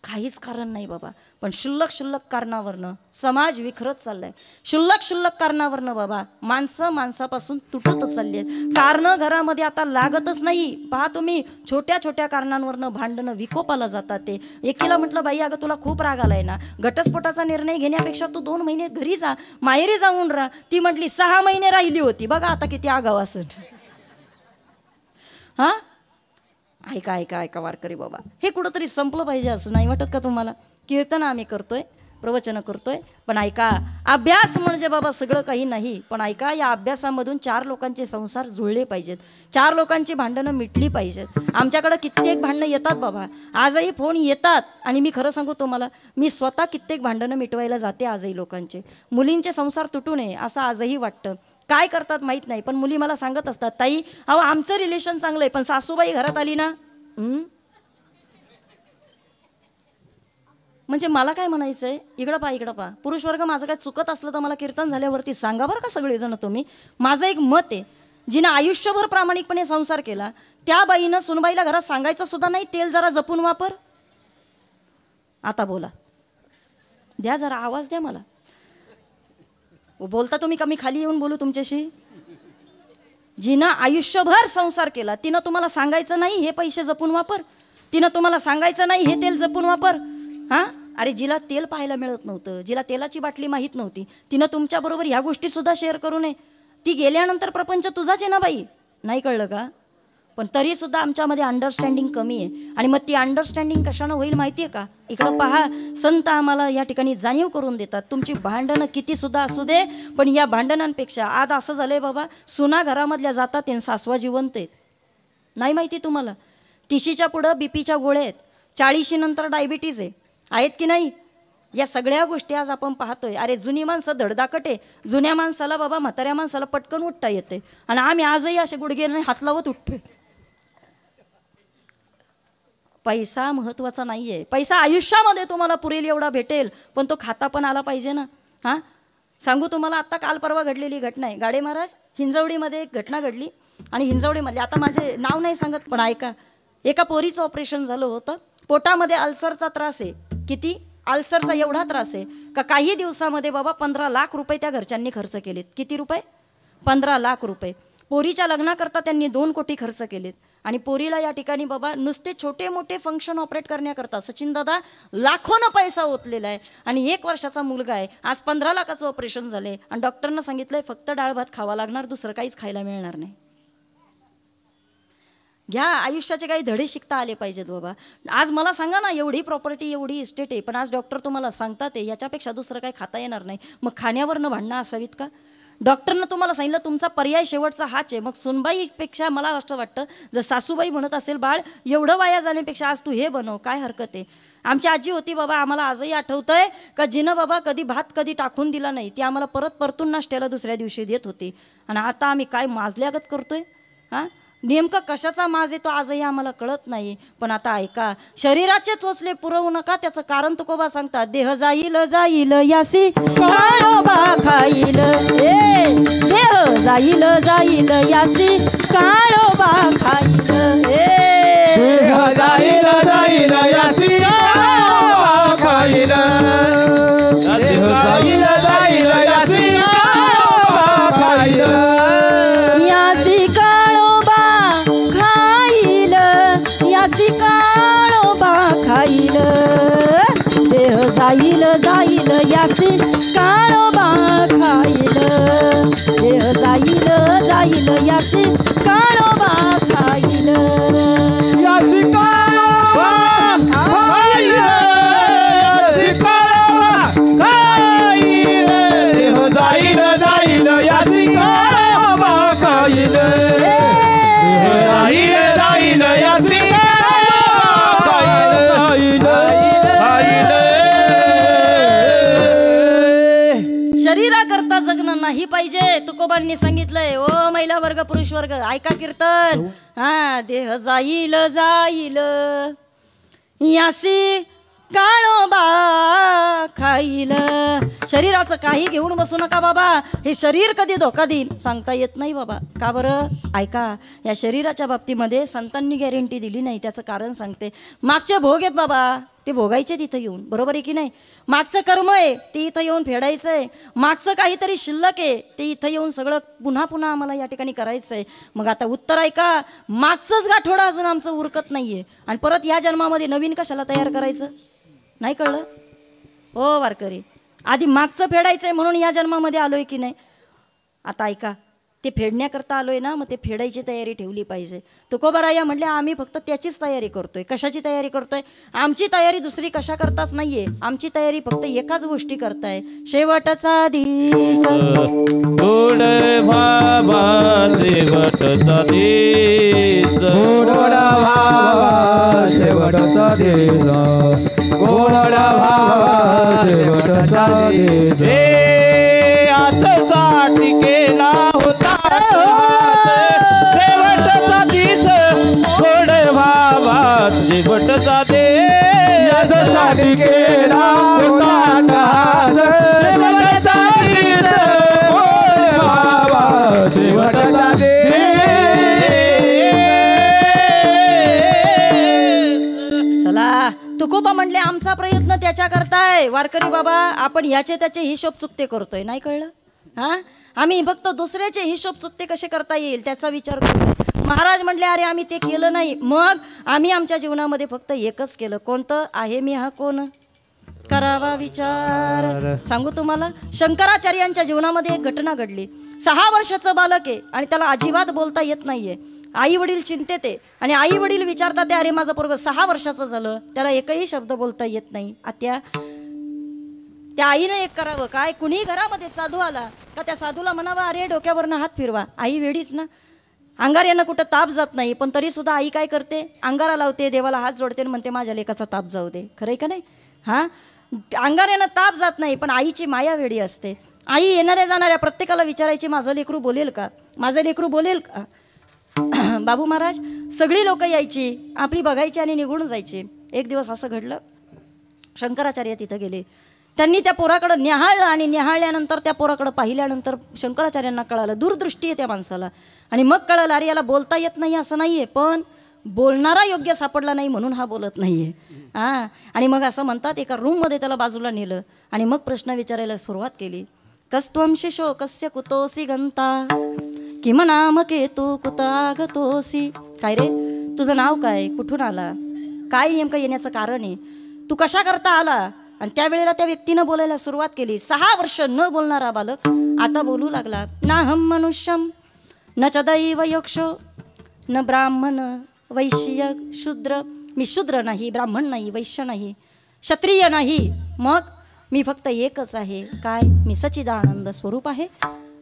काहीच कारण नाही बाबा. पण शुल्लक कारणावरनं समाज विखरत चाललाय. शुल्लक कारणावरनं बाबा माणसापासून तुटतच चालली आहेत. कारणं घरामध्ये आता लागतच नाही. पहा तुम्ही, छोट्या कारणांवरनं भांडणं विकोपाला जातात. ते एकीला म्हटलं, बाई अगं तुला खूप राग आलाय ना, घटस्फोटाचा निर्णय घेण्यापेक्षा तू 2 महिने घरी जा, माहेरी जाऊन राहा. ती म्हटली 6 महिने राहिली होती, बघा आता किती आगाव असेल. हां, ऐका वारकरी बाबा, हे कुठंतरी संपलं पाहिजे असं नाही वाटत का तुम्हाला? कीर्तन आम्ही करतोय, प्रवचन करतोय, पण ऐका, अभ्यास म्हणजे बाबा सगळं काही नाही. पण ऐका, या अभ्यासामधून 4 लोकांचे संसार जुळले पाहिजेत, 4 लोकांची भांडणं मिटली पाहिजेत. आमच्याकडं कित्येक भांडणं येतात बाबा, आजही फोन येतात. आणि मी खरं सांगू तुम्हाला, मी स्वतः कित्येक भांडणं मिटवायला जाते आजही लोकांचे. मुलींचे संसार तुटू नये असं आजही वाटतं. काय करतात माहीत नाही, पण मुली मला सांगत असतात, ताई अहो आमचं रिलेशन चांगलं आहे, पण सासूबाई घरात आली ना. म्हणजे मला काय म्हणायचंय, इकडं पहा, पुरुष वर्ग माझं काय चुकत असलं तर मला कीर्तन झाल्यावरती सांगा बरं का सगळेजण तुम्ही. माझं एक मत आहे, जिनं आयुष्यभर प्रामाणिकपणे संसार केला त्या बाईनं सुनबाईला घरात सांगायचं सुद्धा नाही, तेल जरा जपून वापर. आता बोला, द्या जरा आवाज द्या मला. बोलता तुम्ही, कमी खाली येऊन बोलू तुमच्याशी. जिनं आयुष्यभर संसार केला तिनं तुम्हाला सांगायचं नाही हे पैसे जपून वापर, तिनं तुम्हाला सांगायचं नाही हे तेल जपून वापर. हां, अरे जिला तेल पाहायला मिळत नव्हतं, जिला तेलाची बाटली माहीत नव्हती, तिनं तुमच्याबरोबर ह्या गोष्टी सुद्धा शेअर करू नये. ती गेल्यानंतर प्रपंच तुझाच आहे ना बाई, नाही कळलं का? पण तरी सुद्धा आमच्यामध्ये अंडरस्टँडिंग कमी आहे. आणि मग ती अंडरस्टँडिंग कशानं होईल माहिती आहे का? इकडं पहा, संत आम्हाला या ठिकाणी जाणीव करून देतात, तुमची भांडणं किती सुद्धा असू दे, पण या भांडणांपेक्षा आज असं झालंय बाबा, सुना घरामधल्या जातात आणि सासवा जिवंत आहेत. नाही माहिती तुम्हाला? 30च्या पुढं बीपीच्या गोळ्या आहेत, 40 नंतर डायबिटीज आहेत की नाही? या सगळ्या गोष्टी आज आपण पाहतोय. अरे जुनी माणसं धडधाकट आहे, जुन्या माणसाला बाबा, म्हाताऱ्या माणसाला पटकन उठता येते, आणि आम्ही आजही असे गुडघे हात लावत उठतोय. पैसा महत्त्वाचा नाही आहे, पैसा आयुष्यामध्ये तुम्हाला पुरेल एवढा भेटेल, पण तो खाता पण आला पाहिजे ना. हां, सांगू तुम्हाला, आत्ता काल परवा घडलेली घटना आहे. गाडे महाराज हिंजवडीमध्ये एक घटना घडली, आणि हिंजवडीमध्ये, आता माझे नाव नाही सांगत पण ऐका, एका पोरीचं ऑपरेशन झालं होतं. पोटामध्ये अल्सरचा त्रास आहे. किती? अल्सरचा एवढा त्रास आहे का काही दिवसामध्ये बाबा 15 लाख रुपये त्या घरच्यांनी खर्च केलेत. किती रुपये? 15 लाख रुपये. पोरीच्या लग्नाकरता त्यांनी 2 कोटी खर्च केलेत. आणि पोरीला या ठिकाणी बाबा नुसते छोटे मोठे फंक्शन ऑपरेट करण्याकरता सचिन दादा लाखोनं पैसा ओतलेला आहे. आणि 1 वर्षाचा मुलगा आहे. आज 15 लाखाचं ऑपरेशन झाले आणि डॉक्टरनं सांगितलंय फक्त डाळ भात खावा लागणार, दुसरं काहीच खायला मिळणार नाही. घ्या, आयुष्याचे काही धडे शिकता आले पाहिजेत बाबा. आज मला सांगा ना, एवढी प्रॉपर्टी, एवढी इस्टेट आहे, पण आज डॉक्टर तुम्हाला सांगतात आहे याच्यापेक्षा दुसरं काही खाता येणार नाही. मग खाण्यावरनं भांडणं असावीत का? डॉक्टरनं तुम्हाला सांगितलं तुमचा पर्याय शेवटचा हाच आहे. मग सुनबाईपेक्षा मला असं वाटतं, जर सासूबाई म्हणत असेल बाळ एवढं वाया जाण्यापेक्षा आज तू हे बनव, काय हरकत आहे. आमची आजी होती बाबा, आम्हाला आजही आठवतंय का जिनं बाबा कधी भात कधी टाकून दिला नाही, ती आम्हाला परतून नाश्त्याला दुसऱ्या दिवशी देत होती. आणि आता आम्ही काय माजल्यागत करतोय. हां, नेमकं कशाचा माज येतो आजही आम्हाला कळत नाही. पण आता ऐका, शरीराचे चोचले पुरवू नका, त्याचं कारण तुकोबा सांगतात, देह जाईल जाईल यासी काळोबा खाईल. देह जाईल जाईल यासी काळोबा खाईल. देह जाईल जाईल यासी काळोबा खाईल. काळोबा खाईल देह जाईल जाईल यासी काळोबा खाईल देह जाईल जाईल यासी काळोबा खाईल यासी काळोबा खाईल यासी काळोबा खाईल देह जाईल जाईल यासी काळोबा खाईल देह जाईल जाईल यासी शरीराकरता जगणं नाही पाहिजे. तुकोबांनी सांगितलंय ओ महिला वर्ग पुरुष वर्ग ऐका कीर्तन. हा देह जाईल जाईल यासी काळोबा खाईल. शरीराचं काही घेऊन बसू नका बाबा. हे शरीर कधी धोका देईल सांगता येत नाही बाबा. का बरं ऐका, या शरीराच्या बाबतीमध्ये संतांनी गॅरंटी दिली नाही. त्याचं कारण सांगते. मागचे भोग आहेत बाबा, ते भोगायचे तिथं येऊन, बरोबर आहे की नाही. मागचं कर्म आहे ते इथं येऊन फेडायचं आहे. मागचं काहीतरी शिल्लक आहे ते इथं येऊन सगळं पुन्हा पुन्हा आम्हाला या ठिकाणी करायचं आहे. मग आता उत्तर ऐका, मागचंच गाठोडा अजून आमचं उरकत नाहीये आणि परत या जन्मामध्ये नवीन कशाला तयार करायचं. नाही कळलं ओ वारकरी. आधी मागचं फेडायचंय म्हणून या जन्मामध्ये आलोय की नाही. आता ऐका, ते फेडण्याकरता आलोय ना, मग ते फेडायची तयारी ठेवली पाहिजे. तुकोबाराया म्हणले आम्ही फक्त त्याचीच तयारी करतोय. कशाची तयारी करतोय. आमची तयारी दुसरी कशा करताच नाहीये. आमची तयारी फक्त एकाच गोष्टी करताय. शेवटचा दिस गोड भावा शेवटचा दिस गोड भावा शेवटचा दिस गोड भावा शेवटचा दिस हे आजसाठी केला होता शेवटचा दिस गोड भावा शेवटचा दिस यासाठी केला होता शेवटचा दिस गोड भावा शेवटचा दिस. चला तुकोबा म्हणले आमचा प्रयत्न त्याच्या करताय. वारकरी बाबा आपण याचे त्याचे हिशोब चुकते करतोय. नाही कळलं. हा आम्ही फक्त दुसऱ्याचे हिशोब चुकते कसे करता येईल त्याचा विचार करतोय. महाराज म्हटले अरे आम्ही ते केलं नाही. मग आम्ही आमच्या जीवनामध्ये फक्त एकच केलं. कोणतं आहे मी हा कोण करावा विचार. सांगू तुम्हाला, शंकराचार्यांच्या जीवनामध्ये एक घटना घडली. 6 वर्षाचं बालक आहे आणि त्याला अजिबात बोलता येत नाहीये. आई वडील चिंतेत आहे आणि आई वडील विचारतात अरे माझं पोरगं 6 वर्षाचं झालं, त्याला एकही शब्द बोलता येत नाही. आत्या त्या आईनं एक करावं काय. कुणी घरामध्ये साधू आला का त्या साधूला म्हणावं अरे डोक्यावरनं हात फिरवा. आई वेडीच ना. अंगार कुठं ताप जात नाही पण तरी सुद्धा आई काय करते, अंगारा लावते, देवाला हात जोडते आणि म्हणते माझ्या लेकाचा ताप जाऊ दे. खरंय का नाही. हां अंगाऱ्यानं ताप जात नाही पण आईची माया वेडी असते. आई येणाऱ्या जाणाऱ्या प्रत्येकाला विचारायची माझं लेकरू बोलेल का, माझं लेकरू बोलेल का. बाबू महाराज सगळी लोक यायची आपली बघायची आणि निघून जायची. एक दिवस असं घडलं, शंकराचार्य तिथं गेले. त्यांनी त्या पोराकडं निहाळलं आणि निहाळल्यानंतर त्या पोराकडं पाहिल्यानंतर शंकराचार्यांना कळालं, दूरदृष्टी आहे त्या माणसाला. आणि मग कळालं अरे याला बोलता येत नाही असं नाही आहे पण बोलणारा योग्य सापडला नाही म्हणून हा बोलत नाही आहे. हां आणि मग असं म्हणतात एका रूममध्ये त्याला बाजूला नेलं आणि मग प्रश्न विचारायला सुरुवात केली. कस्त्वं शिशो कस्य कुतोसी गंता किम नाम केतू कुतागतोसी. काय रे तुझं नाव काय, कुठून आला, काय नेमकं येण्याचं कारण आहे, तू कशा करता आला. आणि त्यावेळेला त्या व्यक्तीनं बोलायला सुरुवात केली. 6 वर्ष न बोलणारा बालक आता बोलू लागला. नाहम मनुष्यम न च दैव यक्षो न ब्राह्मण वैश्य शूद्र. मी शूद्र नाही, ब्राह्मण नाही, वैश्य नाही, क्षत्रिय नाही. मग मी फक्त एकच आहे. काय, मी सच्चिदानंद स्वरूप आहे.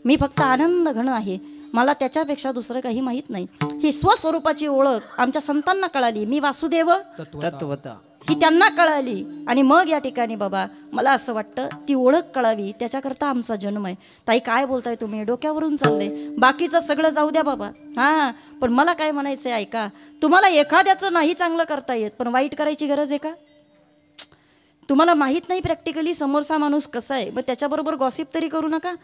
मी फक्त आनंद घन आहे. मला त्याच्यापेक्षा दुसरं काही माहीत नाही. ही स्वस्वरूपाची ओळख आमच्या संतांना कळाली. मी वासुदेव तत्वता ही त्यांना कळाली. आणि मग या ठिकाणी बाबा मला असं वाटतं ती ओळख कळावी त्याच्याकरता आमचा जन्म आहे. ताई काय बोलताय तुम्ही, डोक्यावरून चाललंय, बाकीचं सगळं जाऊ द्या बाबा. हां पण मला काय म्हणायचं आहे ऐका, तुम्हाला एखाद्याचं नाही चांगलं करता येत पण वाईट करायची गरज आहे का. तुम्हाला माहीत नाही प्रॅक्टिकली समोरचा माणूस कसा आहे, मग त्याच्याबरोबर गॉसिप तरी करू नका.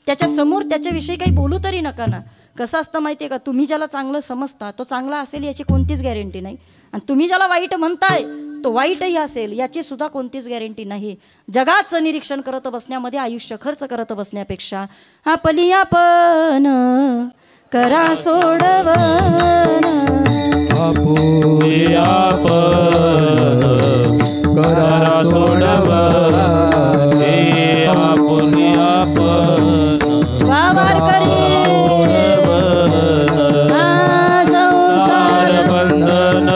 त्याच्यासमोर त्याच्याविषयी काही बोलू तरी नका ना. कसं असतं माहिती आहे का, तुम्ही ज्याला चांगलं समजता तो चांगला असेल याची कोणतीच गॅरंटी नाही. आणि तुम्ही ज्याला वाईट म्हणताय तो वाईटही असेल याची सुद्धा कोणतीच गॅरंटी नाही. जगाचं निरीक्षण करत बसण्यामध्ये आयुष्य खर्च करत बसण्यापेक्षा आपली आपण करा सोडवन आपुले आपण करा सोडवले आपुले आपण वा वारकरी हा संसार बंधन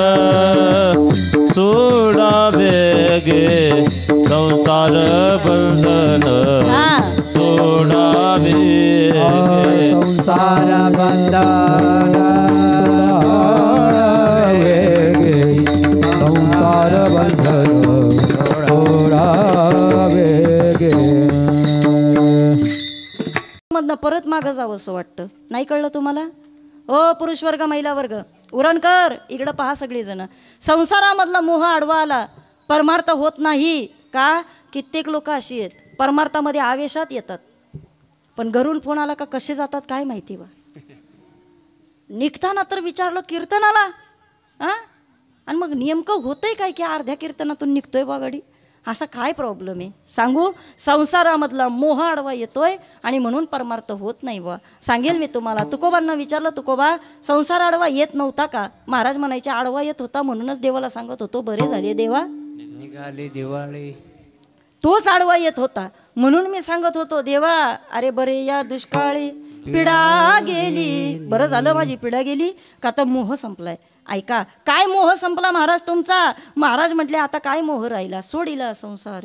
सोडावे गे संसार बंधन हा सोडावे संसार बंधन संसार बंधन सोडावे गे. मधनं परत मागं जावं असं वाटतं. नाही कळलं तुम्हाला? ओ पुरुष वर्ग महिला वर्ग उरणकर इकडं पहा सगळीजण. संसारामधला मोह आडवा आला परमार्थ होत नाही का? कित्येक लोक अशी आहेत परमार्थामध्ये आवेशात येतात पण घरून फोन आला का कसे जातात काय माहिती बा. निघताना तर विचारलं कीर्तनाला हां आणि मग नेमकं होतंय काय की अर्ध्या कीर्तनातून निघतोय बा गाडी. असा काय प्रॉब्लेम आहे सांगू? संसारामधला मोह आडवा येतोय आणि म्हणून परमार्थ होत नाही बा. सांगेल मी तुम्हाला. तुकोबांना विचारलं तुकोबा संसार आडवा येत नव्हता का? महाराज म्हणायचे आडवा येत होता म्हणूनच देवाला सांगत होतो बरे झाले देवा निघाली दिवाळी. तोच आडवा येत होता म्हणून मी सांगत होतो देवा अरे बरे या दुष्काळी पिढा गेली. बरं झालं माझी पिढा गेली का तर मोह संपलाय. ऐका काय मोह संपला महाराज तुमचा? महाराज म्हटले आता काय मोह राहिला? सोडिला संसार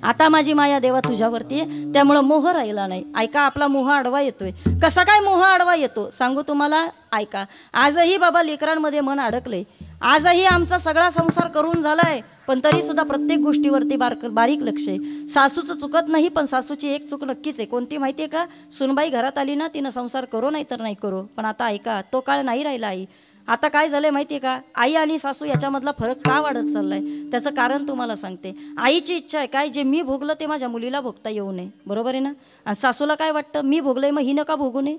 आता माझी माया देवा तुझ्यावरती त्यामुळं मोह राहिला नाही. ऐका आपला मोह आडवा येतोय. कसा काय मोह आडवा येतो सांगू तुम्हाला? ऐका आजही बाबा लेकरांमध्ये मन अडकलंय. आजही आमचा सगळा संसार करून झालाय पण तरी सुद्धा प्रत्येक गोष्टीवरती बारीक लक्ष आहे. सासूचं चुकत नाही पण सासूची एक चूक नक्कीच आहे. कोणती माहिती आहे का? सुनबाई घरात आली ना तिनं संसार करो नाही तर नाही करो. पण आता ऐका तो काळ नाही राहिला आई. आता काय झालंय माहिती आहे का? आई आणि सासू याच्यामधला फरक का वाढत चाललाय त्याचं कारण तुम्हाला सांगते. आईची इच्छा आहे काय जे मी भोगलं ते माझ्या मुलीला भोगता येऊ नये. बरोबर आहे ना? आणि सासूला काय वाटतं मी भोगलंय मग हिनं का भोगू नये.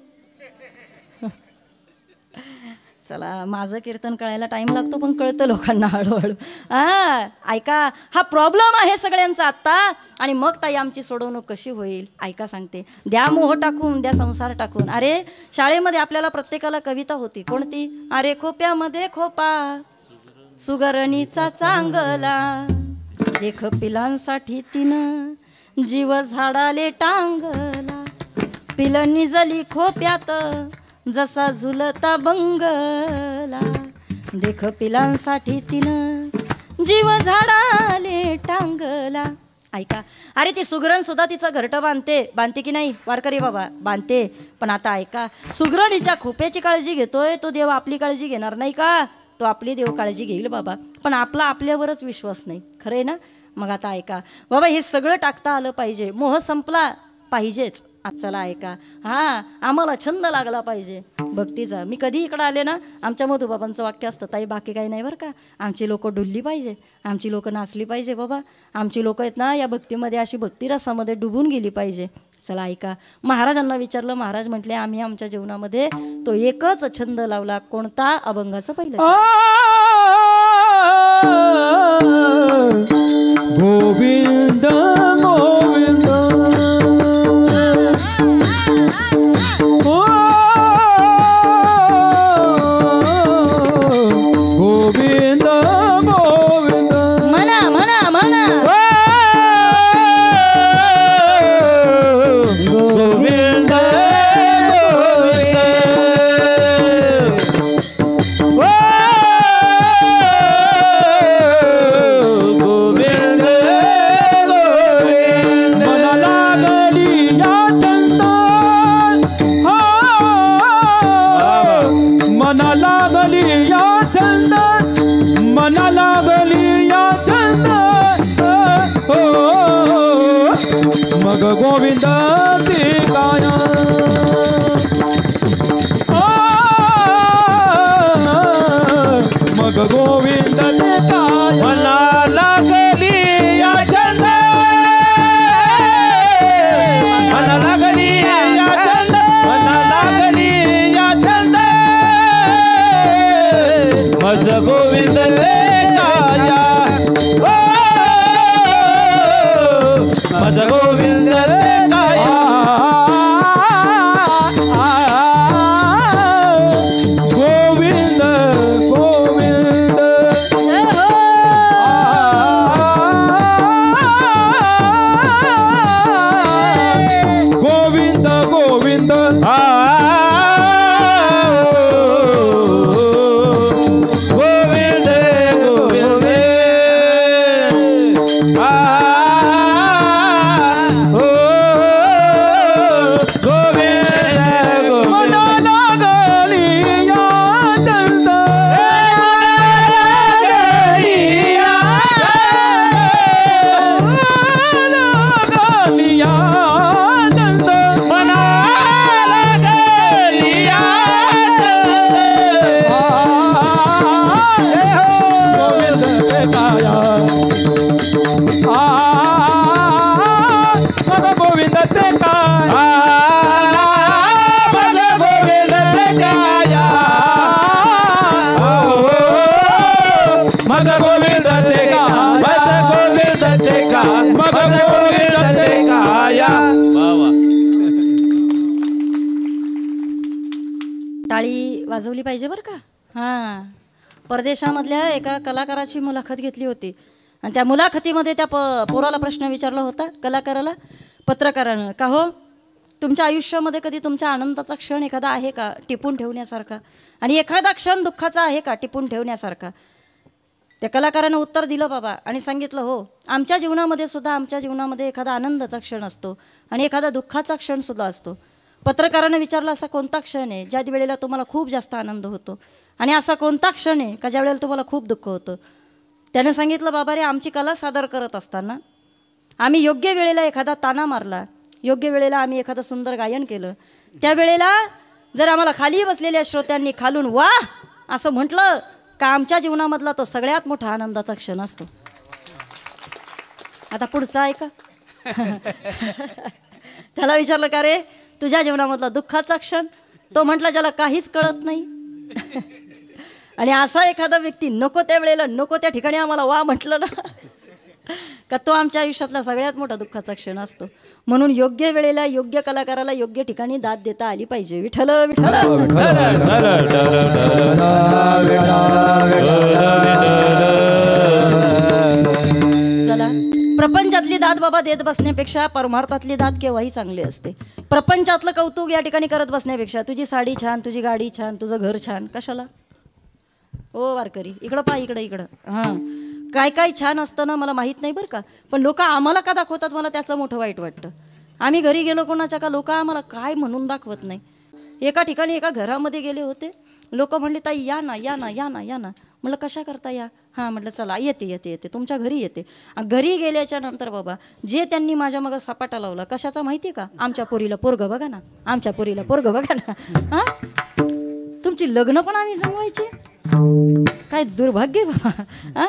चला माझं कीर्तन कळायला टाईम लागतो पण कळतं लोकांना हळूहळू. ऐका हा प्रॉब्लेम आहे सगळ्यांचा आत्ता. आणि मग ताई आमची सोडवणूक कशी होईल? ऐका सांगते. द्या मोह टाकून द्या संसार टाकून. अरे शाळेमध्ये आपल्याला प्रत्येकाला कविता होती कोणती? अरे खोप्यामध्ये खोपा सुगरणीचा चांगला देख पिलांसाठी तिनं जीव झाडाले टांगला पिलं निजली खोप्यात जसा झुलता बंगला देख पिलांसाठी तिनं जीव झाडाले टांगला. ऐका अरे ती सुगरण सुद्धा तिचं घरटं बांधते की नाही वारकरी बाबा? बांधते. पण आता ऐका सुगरणीच्या खोप्याची काळजी घेतोय तो देव आपली काळजी घेणार नाही का? तो आपली देव काळजी घेईल बाबा पण आपला आपल्यावरच विश्वास नाही. खरं आहे ना? मग आता ऐका बाबा हे सगळं टाकता आलं पाहिजे. मोह संपला पाहिजेच. चला ऐका हां आम्हाला छंद लागला पाहिजे भक्तीचा. मी कधी इकडं आले ना आमच्या मधुबाबांचं वाक्य असतं ताई बाकी काही नाही बरं का. आमची लोकं डुलली पाहिजे आमची लोकं नाचली पाहिजे बाबा. आमची लोकं आहेत ना या भक्तीमध्ये अशी भक्तिरसामध्ये डुबून गेली पाहिजे. चला ऐका महाराजांना विचारलं. महाराज म्हटले आम्ही आमच्या जीवनामध्ये तो एकच छंद लावला. कोणता? अभंगाचं पहिलं. गोविंद गोविंद गोविंद गोविंद म्हणा म्हणा म्हणा गोविंद गोविंद गोविंद मला लागली या चंद मना लागली या चंद मना लागली या चंद मग गोविंद ते काय मग गोविंद ते काय मला लागली या छंद मला लागली या छंद मला लागली या छंद मज गोविंद रे काया मज गोविंद रे काया गोविंद काया मग गोविंद ते काया मग गोविंद ते काया मग गोविंद ते काया मग गोविंद ते काया. टाळी वाजवली पाहिजे बरं का. हां, परदेशामधल्या एका कलाकाराची मुलाखत घेतली होती आणि त्या मुलाखतीमध्ये त्या पोराला प्रश्न विचारला होता, कलाकाराला, पत्रकारानं, का हो तुमच्या आयुष्यामध्ये कधी तुमच्या आनंदाचा क्षण एखादा आहे का टिपून ठेवण्यासारखा, आणि एखादा क्षण दुःखाचा आहे का टिपून ठेवण्यासारखा. त्या कलाकारानं उत्तर दिलं बाबा आणि सांगितलं, हो आमच्या जीवनामध्ये एखादा आनंदाचा क्षण असतो आणि एखादा दुःखाचा क्षणसुद्धा असतो. पत्रकारानं विचारलं, असा कोणता क्षण आहे ज्या वेळेला तुम्हाला खूप जास्त आनंद होतो आणि असा कोणता क्षण आहे का ज्या वेळेला तुम्हाला खूप दुःख होतं. त्यानं सांगितलं, बाबा रे आमची कला सादर करत असताना आम्ही योग्य वेळेला एखादा ताना मारला, योग्य वेळेला आम्ही एखादं सुंदर गायन केलं, त्यावेळेला जर आम्हाला खाली बसलेल्या श्रोत्यांनी खालून वाह असं म्हटलं का आमच्या जीवनामधला तो सगळ्यात मोठा आनंदाचा क्षण असतो. आता पुढचा ऐका. त्याला विचारलं, का रे तुझ्या जीवनामधला दुःखाचा क्षण? तो म्हटला, ज्याला काहीच कळत नाही. आणि असा एखादा व्यक्ती नको त्या वेळेला नको त्या ठिकाणी आम्हाला वा म्हटलं ना का तो आमच्या आयुष्यातला सगळ्यात मोठा दुःखाचा क्षण असतो. म्हणून योग्य वेळेला योग्य कलाकाराला योग्य ठिकाणी दाद देता आली पाहिजे. विठ्ठल विठ्ठल. चला, प्रपंचातली दाद बाबा देत बसण्यापेक्षा परमार्थातली दाद केव्हाही चांगली असते. प्रपंचातलं कौतुक या ठिकाणी करत बसण्यापेक्षा तुझी साडी छान, तुझी गाडी छान, तुझं घर छान, कशाला ओ वारकरी इकडं पा, इकडं. हां, काय काय छान असतं ना मला माहीत नाही बरं का, पण लोक आम्हाला का दाखवतात मला त्याचं मोठं वाईट वाटतं. आम्ही घरी गेलो कोणाच्या का लोक आम्हाला काय म्हणून दाखवत नाही. एका ठिकाणी एका घरामध्ये गेले होते, लोक म्हणले, ताई या ना या ना या ना या ना. म्हटलं कशा करता या? हां, म्हटलं चला येते तुमच्या घरी येते. घरी गेल्याच्या नंतर बाबा जे त्यांनी माझ्या मग सपाटा लावला कशाचा माहिती का, आमच्या पोरीला पोरगं बघा ना, आमच्या पोरीला पोरगं बघा ना. हां, तुमची लग्न पण आम्ही जमवायची, काय दुर्भाग्य बाबा. हां,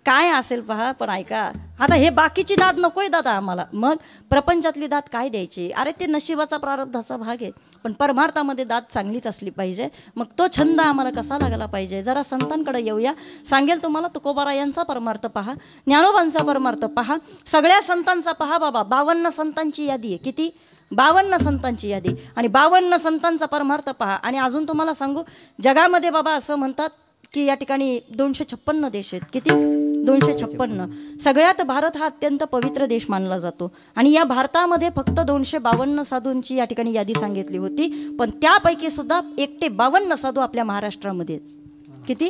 काय असेल पहा. पण ऐका, आता हे बाकीची दाद नकोय दादा आम्हाला, मग प्रपंचातली दाद काय द्यायची? अरे ते नशिबाचा प्रारब्धाचा भाग आहे, पण परमार्थामध्ये दाद चांगलीच असली पाहिजे. मग तो छंद आम्हाला कसा लागला पाहिजे? जरा संतांकडे येऊया. सांगेल तुम्हाला तुकोबारायांचा परमार्थ पहा, ज्ञानोबांचा परमार्थ पहा, सगळ्या संतांचा पहा बाबा. 52 संतांची यादी आहे. किती? 52 संतांची यादी, आणि 52 संतांचा परमार्थ पहा. आणि अजून तुम्हाला सांगू, जगामध्ये बाबा असं म्हणतात की या ठिकाणी 256 देश आहेत. किती? 256. सगळ्यात भारत हा अत्यंत पवित्र देश मानला जातो, आणि या भारतामध्ये फक्त 252 साधूंची या ठिकाणी यादी सांगितली होती, पण त्यापैकी सुद्धा एकटे 52 साधू आपल्या महाराष्ट्रामध्ये आहेत. किती?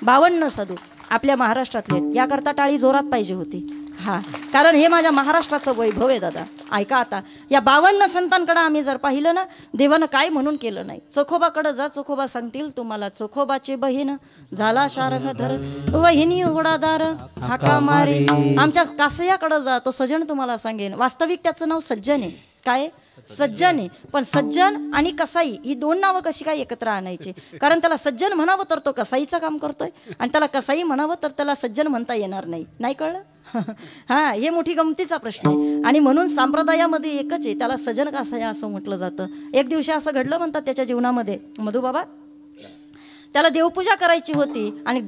52 साधू आपल्या महाराष्ट्रातले. याकरता टाळी जोरात पाहिजे होती. हां, कारण हे माझ्या महाराष्ट्राचं वैभव आहे दादा. ऐका, आता या 52 संतांकडे आम्ही जर पाहिलं ना, देवानं काय म्हणून केलं नाही. चोखोबाकडे जा, चोखोबा सांगतील तुम्हाला, चोखोबाची बहीण झाला शारंग धर, वहिनी उघडादार हाका मारे. आमच्या कासयाकडे जा, तो सज्जन तुम्हाला सांगेन. वास्तविक त्याचं नाव सज्जन आहे. काय? सज्जन आहे. पण सज्जन आणि कसाई ही दोन नावं कशी काय एकत्र आणायची? कारण त्याला सज्जन म्हणावं तर तो कसाईचं काम करतोय, आणि त्याला कसाई म्हणावं तर त्याला सज्जन म्हणता येणार नाही. नाही कळलं? हां, हे मोठी गमतीचा प्रश्न आहे. आणि म्हणून संप्रदायामध्ये एकच आहे, त्याला सज्जन कसाई असं म्हटलं जातं. एक दिवशी असं घडलं म्हणतात त्याच्या जीवनामध्ये, मधुबाबा त्याला देवपूजा करायची होती आणि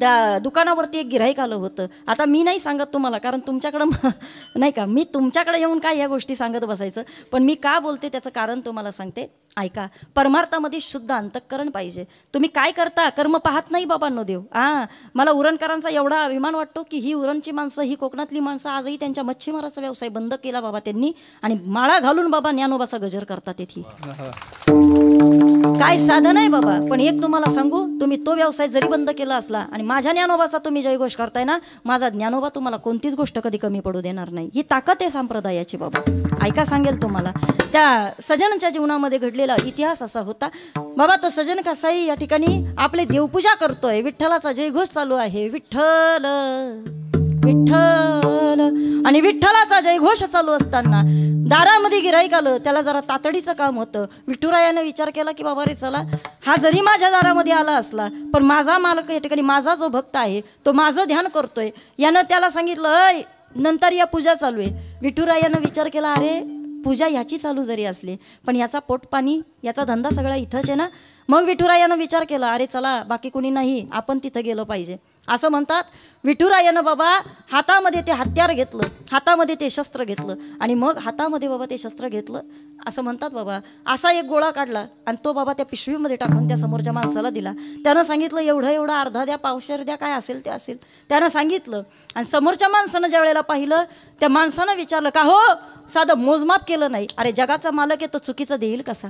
दुकानावरती एक गिऱ्हाईक आलं होतं. आता मी नाही सांगत तुम्हाला, कारण तुमच्याकडं नाही का, मी तुमच्याकडे येऊन काय या गोष्टी सांगत बसायचं. पण मी का बोलते त्याचं कारण तुम्हाला सांगते. ऐका, परमार्थामध्ये शुद्ध अंतःकरण पाहिजे. तुम्ही काय करता? कर्म पाहत नाही बाबांनो देव. मला उरणकरांचा एवढा अभिमान वाटतो की ही उरणची माणसं, ही कोकणातली माणसं आजही त्यांच्या मच्छीमाराचा व्यवसाय बंद केला बाबा त्यांनी, आणि माळा घालून बाबा ज्ञानोबाचा गजर करतात इथे. काय साधन आहे बाबा. पण एक तुम्हाला सांगू, तुम्ही तो व्यवसाय जरी बंद केला असला आणि माझ्या ज्ञानोबाचा तुम्ही जयघोष करताय ना, माझा ज्ञानोबा तुम्हाला कोणतीच गोष्ट कधी कमी पडू देणार नाही. ही ताकद आहे संप्रदायाची बाबा. ऐका, सांगेल तुम्हाला, त्या सजनच्या जीवनामध्ये घडलेला इतिहास असा होता बाबा. तो सजन कसाई या ठिकाणी आपले देवपूजा करतोय, विठ्ठलाचा जयघोष चालू आहे, विठ्ठल विठ्ठल, आणि आणि विठ्ठलाचा जयघोष चालू असताना दारामध्ये गिऱ्हाईक आलं. त्याला जरा तातडीचं काम होतं. विठुरायानं विचार केला की बाबा रे चला, हा जरी माझ्या दारामध्ये आला असला पण माझा मालक या ठिकाणी, माझा जो भक्त आहे तो माझं ध्यान करतोय. यानं त्याला सांगितलं, अय नंतर या पूजा चालू आहे. विठुरायानं विचार केला, अरे पूजा ह्याची चालू जरी असली पण याचा पोटपाणी, याचा धंदा सगळा इथंच आहे ना. मग विठुरायानं विचार केला, अरे चला बाकी कोणी नाही, आपण तिथं गेलं पाहिजे. असं म्हणतात. विठुरायानं बाबा हातामध्ये ते हत्यार घेतलं, हातामध्ये ते शस्त्र घेतलं आणि मग हातामध्ये बाबा ते शस्त्र घेतलं. असं म्हणतात बाबा, असा एक गोळा काढला आणि तो बाबा त्या पिशवीमध्ये टाकून त्या समोरच्या माणसाला दिला. त्यानं सांगितलं एवढं एवढं, अर्धा द्या, पावशेर द्या, काय असेल ते असेल. त्यानं सांगितलं आणि समोरच्या माणसानं ज्या वेळेला पाहिलं त्या माणसानं विचारलं, का हो साधं मोजमाप केलं नाही? अरे जगाचा मालक आहे तो चुकीचं देईल कसा?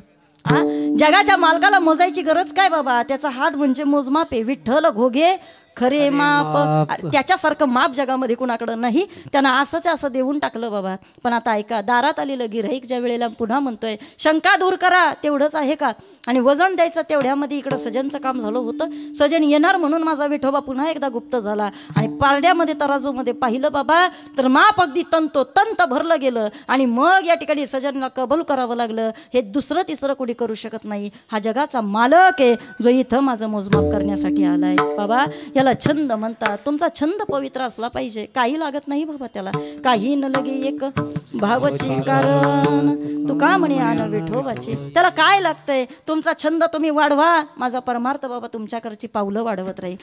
जगाच्या मालकाला मोजायची गरज काय बाबा? त्याचा हात म्हणजे मोजमाप आहे. विठ्ठल घोगे खरे माप, त्याच्यासारखं माप जगामध्ये कुणाकडं नाही. त्यांना असंच असं देऊन टाकलं बाबा. पण आता ऐका, दारात आलेलं गिऱ्हाईक ज्या वेळेला पुन्हा म्हणतोय, शंका दूर करा, तेवढंच आहे का? आणि वजन द्यायचं तेवढ्यामध्ये इकडं सजनचं काम झालं होतं. सजन येणार म्हणून माझा विठोबा पुन्हा एकदा गुप्त झाला आणि पारड्यामध्ये तराजूमध्ये पाहिलं बाबा तर माप अगदी तंत भरलं गेलं. आणि मग या ठिकाणी सजनला कबूल करावं लागलं. हे दुसरं तिसरं कोणी करू शकत नाही. हा जगाचा मालक आहे जो इथं माझं मोजमाप करण्यासाठी आलाय. बाबा याला छंद म्हणतात. तुमचा छंद पवित्र असला पाहिजे. काही लागत नाही बाबा त्याला, काही न लगे एक भावची कारण तुका म्हणे आन विठोबाची. त्याला काय लागतंय? तुमचा छंद तुम्ही वाढवा, माझा परमार्थ बाबा तुमच्याकडची पावलं वाढवत राहील.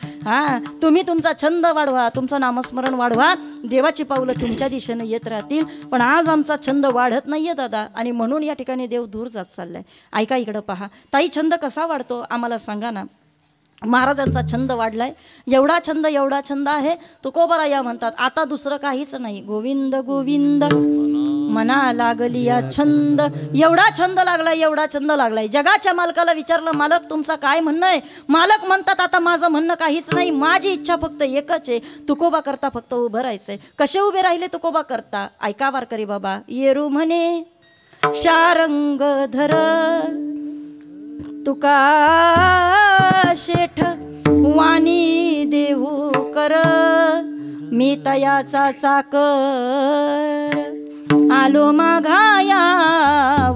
तुम्ही तुमचा छंद वाढवा, तुमचं नामस्मरण वाढवा, देवाची पावलं तुमच्या दिशेने येत राहतील. पण आज आमचा छंद वाढत नाहीये दादा आणि म्हणून या ठिकाणी देव दूर जात चाललाय. ऐका इकडं पहा ताई, छंद कसा वाढतो आम्हाला सांगा ना. महाराजांचा छंद वाढलाय. एवढा छंद आहे तुकोबराया म्हणतात, आता दुसरं काहीच नाही. गोविंद गोविंद मना लागली या छंद. एवढा छंद लागलाय. जगाच्या मालकाला विचारलं, मालक तुमचा काय म्हणणं आहे? मालक म्हणतात, आता माझं म्हणणं काहीच नाही, माझी इच्छा फक्त एकच आहे, तुकोबा करता फक्त उभं राहायचंय. कसे उभे राहिले तुकोबा करता? ऐका वारकरी बाबा. येरू म्हणे शारंग धर तुका शेठ वाणी देऊ कर, मी तयाचा चाकर आलो माघाया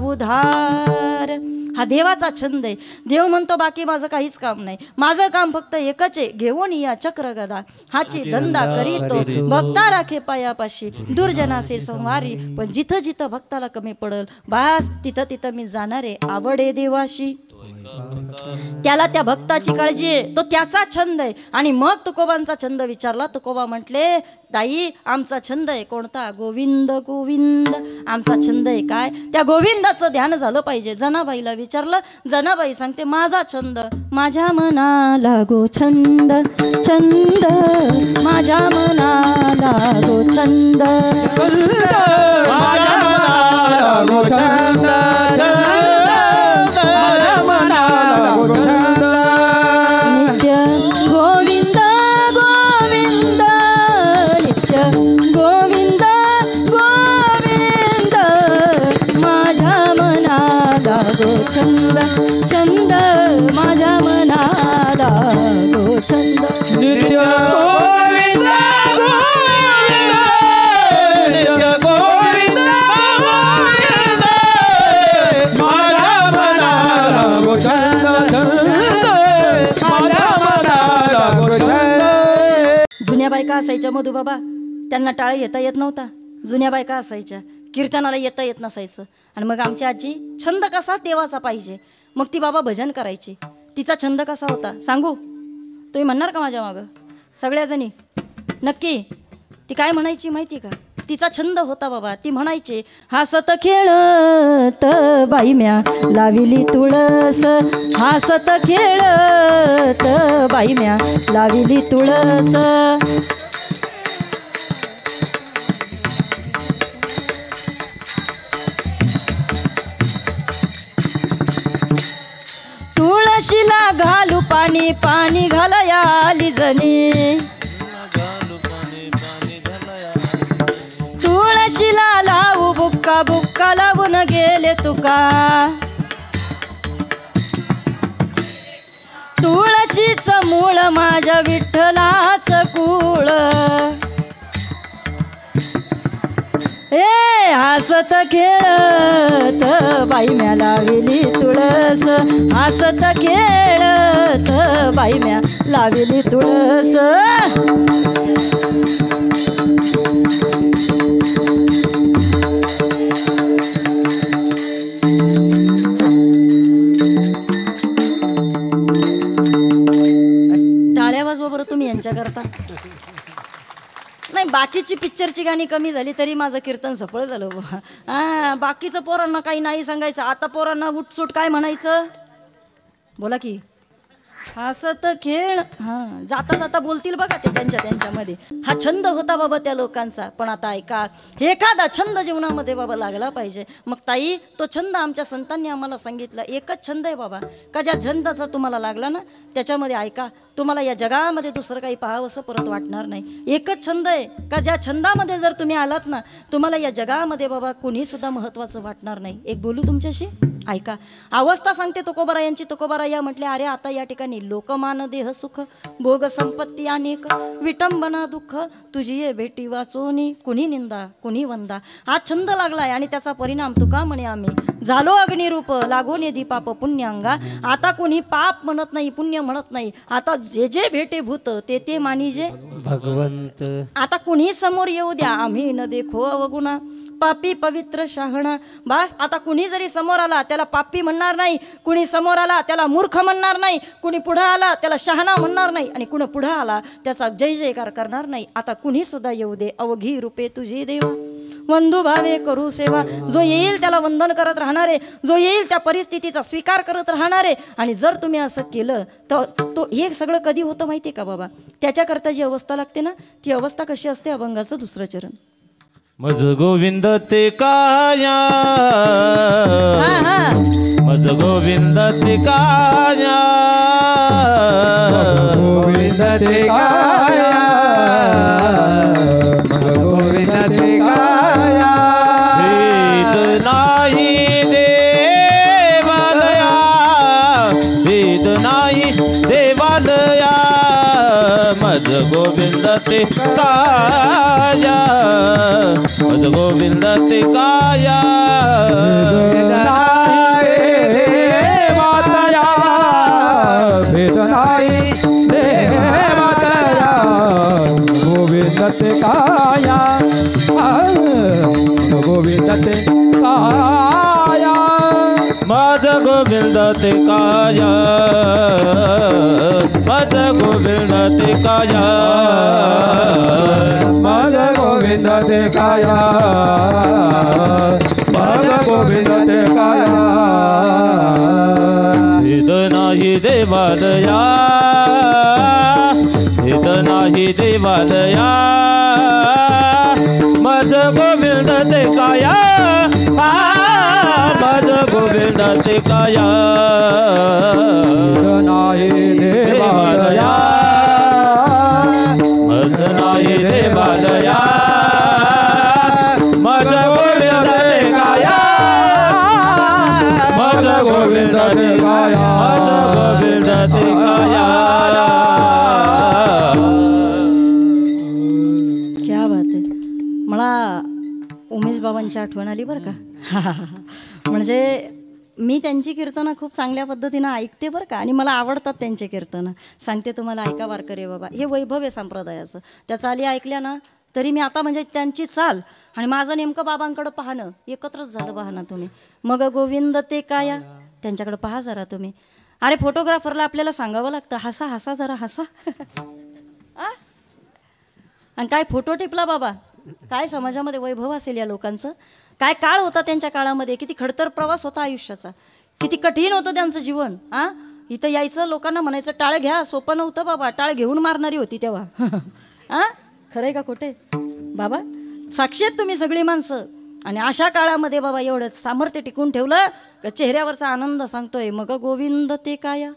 उधार. हा देवाचा छंद आहे. देव म्हणतो बाकी माझं काहीच काम नाही, माझं काम फक्त एकच आहे, घेऊन या चक्र गदा हाची धंदा करीतो, भक्ता राखे पायापाशी दुर्जनासे संवारी. पण जिथं जिथं भक्ताला कमी पडल बास तिथं तिथं मी जाणार आहे. आवड आहे देवाशी, त्याला त्या भक्ताची काळजी आहे, तो त्याचा छंद आहे. आणि मग तुकोबांचा छंद विचारला. तुकोबा म्हटले, ताई आमचा छंद आहे कोणता? गोविंद गोविंद. आमचा छंद आहे काय? त्या गोविंदाचं ध्यान झालं पाहिजे. जनाबाईला विचारलं. जनाबाई सांगते, माझा छंद माझ्या मनाला गो छंद छंद, माझ्या मनाला गो छंद माझ्या मनाला गो छंद नित्य गोविंद गोविंद, नित्य गोविंद गोविंद, माझ्या मनाला गो छंद छंद, माझ्या मनाला गो छंद. नित्य गोविंद गोविंद, नित्य गोविंद गोविंद, माझ्या मनाला गो छंद छंद, माझ्या मनाला गो छंद. जुन्या बायका असायच्या मधू बाबा, त्यांना टाळ येता येत नव्हता. जुन्या बायका असायच्या, कीर्तनाला येता येत नसायचं. आणि मग आमची आजी छंद कसा देवाचा पाहिजे, मग ती बाबा भजन करायची. तिचा छंद कसा होता सांगू? तुम्ही म्हणणार का माझ्या मागं? सगळ्याजणी नक्की. ती काय म्हणायची माहिती का? तिचा छंद होता बाबा, ती म्हणायची, हसत खेळत बाई म्या लाविली तुळस, हसत खेळत बाई म्या लाविली तुळस. तुळशीला घालू पाणी, पाणी घालया आली जणी, तुळशीला लावू बुक्का, बुक्का लावून गेले तुका. तुळशीच मूळ माझ्या विठ्ठलाच कुळ, हसत खेळत बाई म्या लाविली तुळस, हसत खेळत बाई म्या लाविली तुळस. टाळ्या वाजवा बरं तुम्ही यांच्याकरता. नाही, बाकीची पिक्चरची गाणी कमी झाली तरी माझं कीर्तन सफळ झालं. बाकीचं पोरांना काही नाही सांगायचं, आता पोरांना उठसूट काय म्हणायचं बोला की. हसत खेळ, जाता जाता बोलतील बघा ते त्यांच्यामध्ये. हा छंद होता बाबा त्या लोकांचा. पण आता ऐका, एखादा छंद जीवनामध्ये बाबा लागला पाहिजे. मग ताई, तो छंद आमच्या संतांनी आम्हाला सांगितला. एकच छंद आहे बाबा, का ज्या छंदाचा तुम्हाला लागला ना त्याच्यामध्ये ऐका, तुम्हाला या जगामध्ये दुसरं काही पाहावंसं परत वाटणार नाही. एकच छंद आहे का ज्या छंदामध्ये जर तुम्ही आलात ना, तुम्हाला या जगामध्ये बाबा कुणी सुद्धा महत्त्वाचं वाटणार नाही. एक बोलू तुमच्याशी, ऐका. अवस्था सांगते तुकोबारा यांची. तुकोबारा या म्हटले, अरे आता या ठिकाणी लोकमान देह सुख, भोग संपत्ती अनेक, विटंबना दुःख, तुझी ये भेटी वाचोनी, कुणी निंदा कुणी वंदा. हा छंद लागलाय आणि त्याचा परिणाम तुका म्हणे आम्ही, झालो अग्निरूप लागो नेदी पाप पुण्यांगा. आता कुणी पाप म्हणत नाही, पुण्य म्हणत नाही. आता जे जे भेटे भूत ते ते मानिजे भगवंत. आता कुणी समोर येऊ द्या, आम्ही न देखो अवगुणा, पापी पवित्र शहाणा. बस, आता कुणी जरी समोर आला त्याला पापी म्हणणार नाही, कुणी समोर आला त्याला मूर्ख म्हणणार नाही, कुणी पुढं आला त्याला शहाणा म्हणणार नाही, आणि कुणी पुढं आला त्याचा जय जयकार करणार नाही. आता कुणी सुद्धा येऊ दे, अवघी रूपे तुझी देवा, वंदू भावे करू सेवा. जो येईल त्याला वंदन करत राहणारे, जो येईल त्या परिस्थितीचा स्वीकार करत राहणारे. आणि जर तुम्ही असं केलं तर तो हे सगळं कधी होतं माहिती आहे का बाबा? त्याच्याकरता जी अवस्था लागते ना, ती अवस्था कशी असते? अभंगाचं दुसरं चरण. मज गोविंद ते काया, मज गोविंद ते काया, गोविंद ते काया, गोविंद ते काया. भेद नाही देवालया, भेद नाही देवालया, मज गोविंद ते काया, मज गोविंद ते काया. भेद नाही देवालया, गोविंद ते काया, गोविंद ते काया, मज गोविंद ते काया, मज गोविंद ते काया, मज गोविंद ते काया, मज गोविंद ते काया. भेद नाही देवालया, भेद नाही देवालया, मज गोविंद ते काया, मज गोविंद ते काया. नाही देवालया, मज नाही देवालया, मज गोविंद ते काया, मज गोविंद ते काया, मज गोविंद ते काया. क्या बात आहे. मला उमेश बाबांची आठवण आली बरं का. म्हणजे मी त्यांची कीर्तनं खूप चांगल्या पद्धतीनं ऐकते बरं का, आणि मला आवडतात त्यांचे कीर्तनं. सांगते तुम्हाला, ऐका वारकरी बाबा, हे वैभव आहे संप्रदायाचं. त्या चाली ऐकल्या ना तरी मी आता म्हणजे त्यांची चाल आणि माझं नेमकं बाबांकडं पाहणं एकत्रच झालं. पाहा ना तुम्ही, मग गोविंद ते काया, त्यांच्याकडं पहा जरा तुम्ही. अरे फोटोग्राफरला आपल्याला सांगावं लागतं, हसा हसा जरा हसा. आणि काय फोटो टिपला बाबा, काय समाजामध्ये वैभव असेल या लोकांचं. काय काळ होता त्यांच्या काळामध्ये, किती खडतर प्रवास होता आयुष्याचा, किती कठीण होतं त्यांचं जीवन. इथं यायचं, लोकांना म्हणायचं टाळ घ्या, सोपं नव्हतं बाबा, टाळ घेऊन मारणारी होती तेव्हा. खरंय का खोटे बाबा? साक्षी आहेत तुम्ही सगळी माणसं. आणि अशा काळामध्ये बाबा एवढं सामर्थ्य टिकून ठेवलं का चेहऱ्यावरचा आनंद सांगतोय, मग गोविंद ते काया,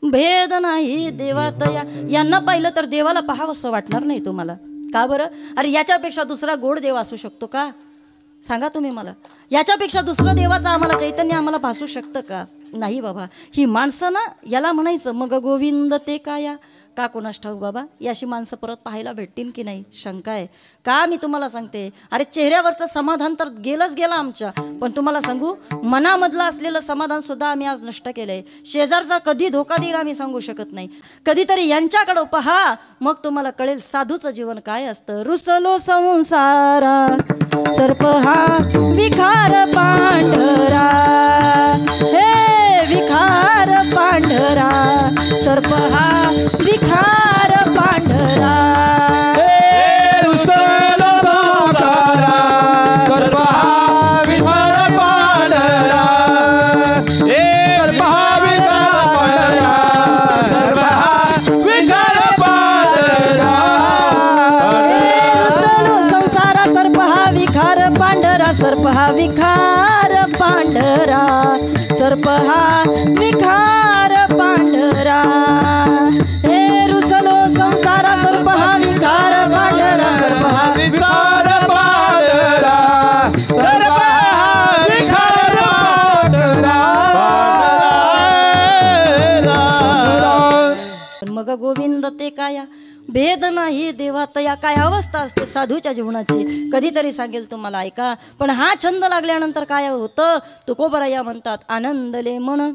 भेद नाही देवातया. यांना पाहिलं तर देवाला पाहावंसं वाटणार नाही तुम्हाला. का बरं? अरे याच्यापेक्षा दुसरा गोड देव असू शकतो का? सांगा तुम्ही मला. याच्यापेक्षा दुसरं देवाचं आम्हाला चैतन्य आम्हाला भासू शकतं का? नाही बाबा. ही माणसं ना, याला म्हणायचं मग गोविंद ते काया, का कोणास ठाऊक बाबा, ही अशी माणसं परत पाहायला भेटतील की नाही शंका आहे. का मी तुम्हाला सांगते, अरे चेहऱ्यावरचं समाधान तर गेलंच गेलं आमच्या, पण तुम्हाला सांगू मनामधलं असलेलं समाधान सुद्धा आम्ही आज नष्ट केलंय. शेजारचा कधी धोका देईल आम्ही सांगू शकत नाही. कधीतरी यांच्याकडं पहा, मग तुम्हाला कळेल साधूचं जीवन काय असतं. रुसलो संसारा सर्प हा विखार पांढरा, हे विखार पांढरा सर्प हा विखार पांढरा. सर्प हा विखार पांढरा, सर्प हा विखार पांढरा, हे रुसलो संसारा सर्प हा विखार पांढरा, सर्प हा विखार पांढरा, सर्प हा विखार पांढरा. मग गोविंद ते काया भेद नाही देवा तया, काय अवस्था असते साधूच्या जीवनाची कधीतरी सांगेल तुम्हाला, ऐका. पण हा छंद लागल्यानंतर काय होतं, तुकोबराया म्हणतात, आनंदले मन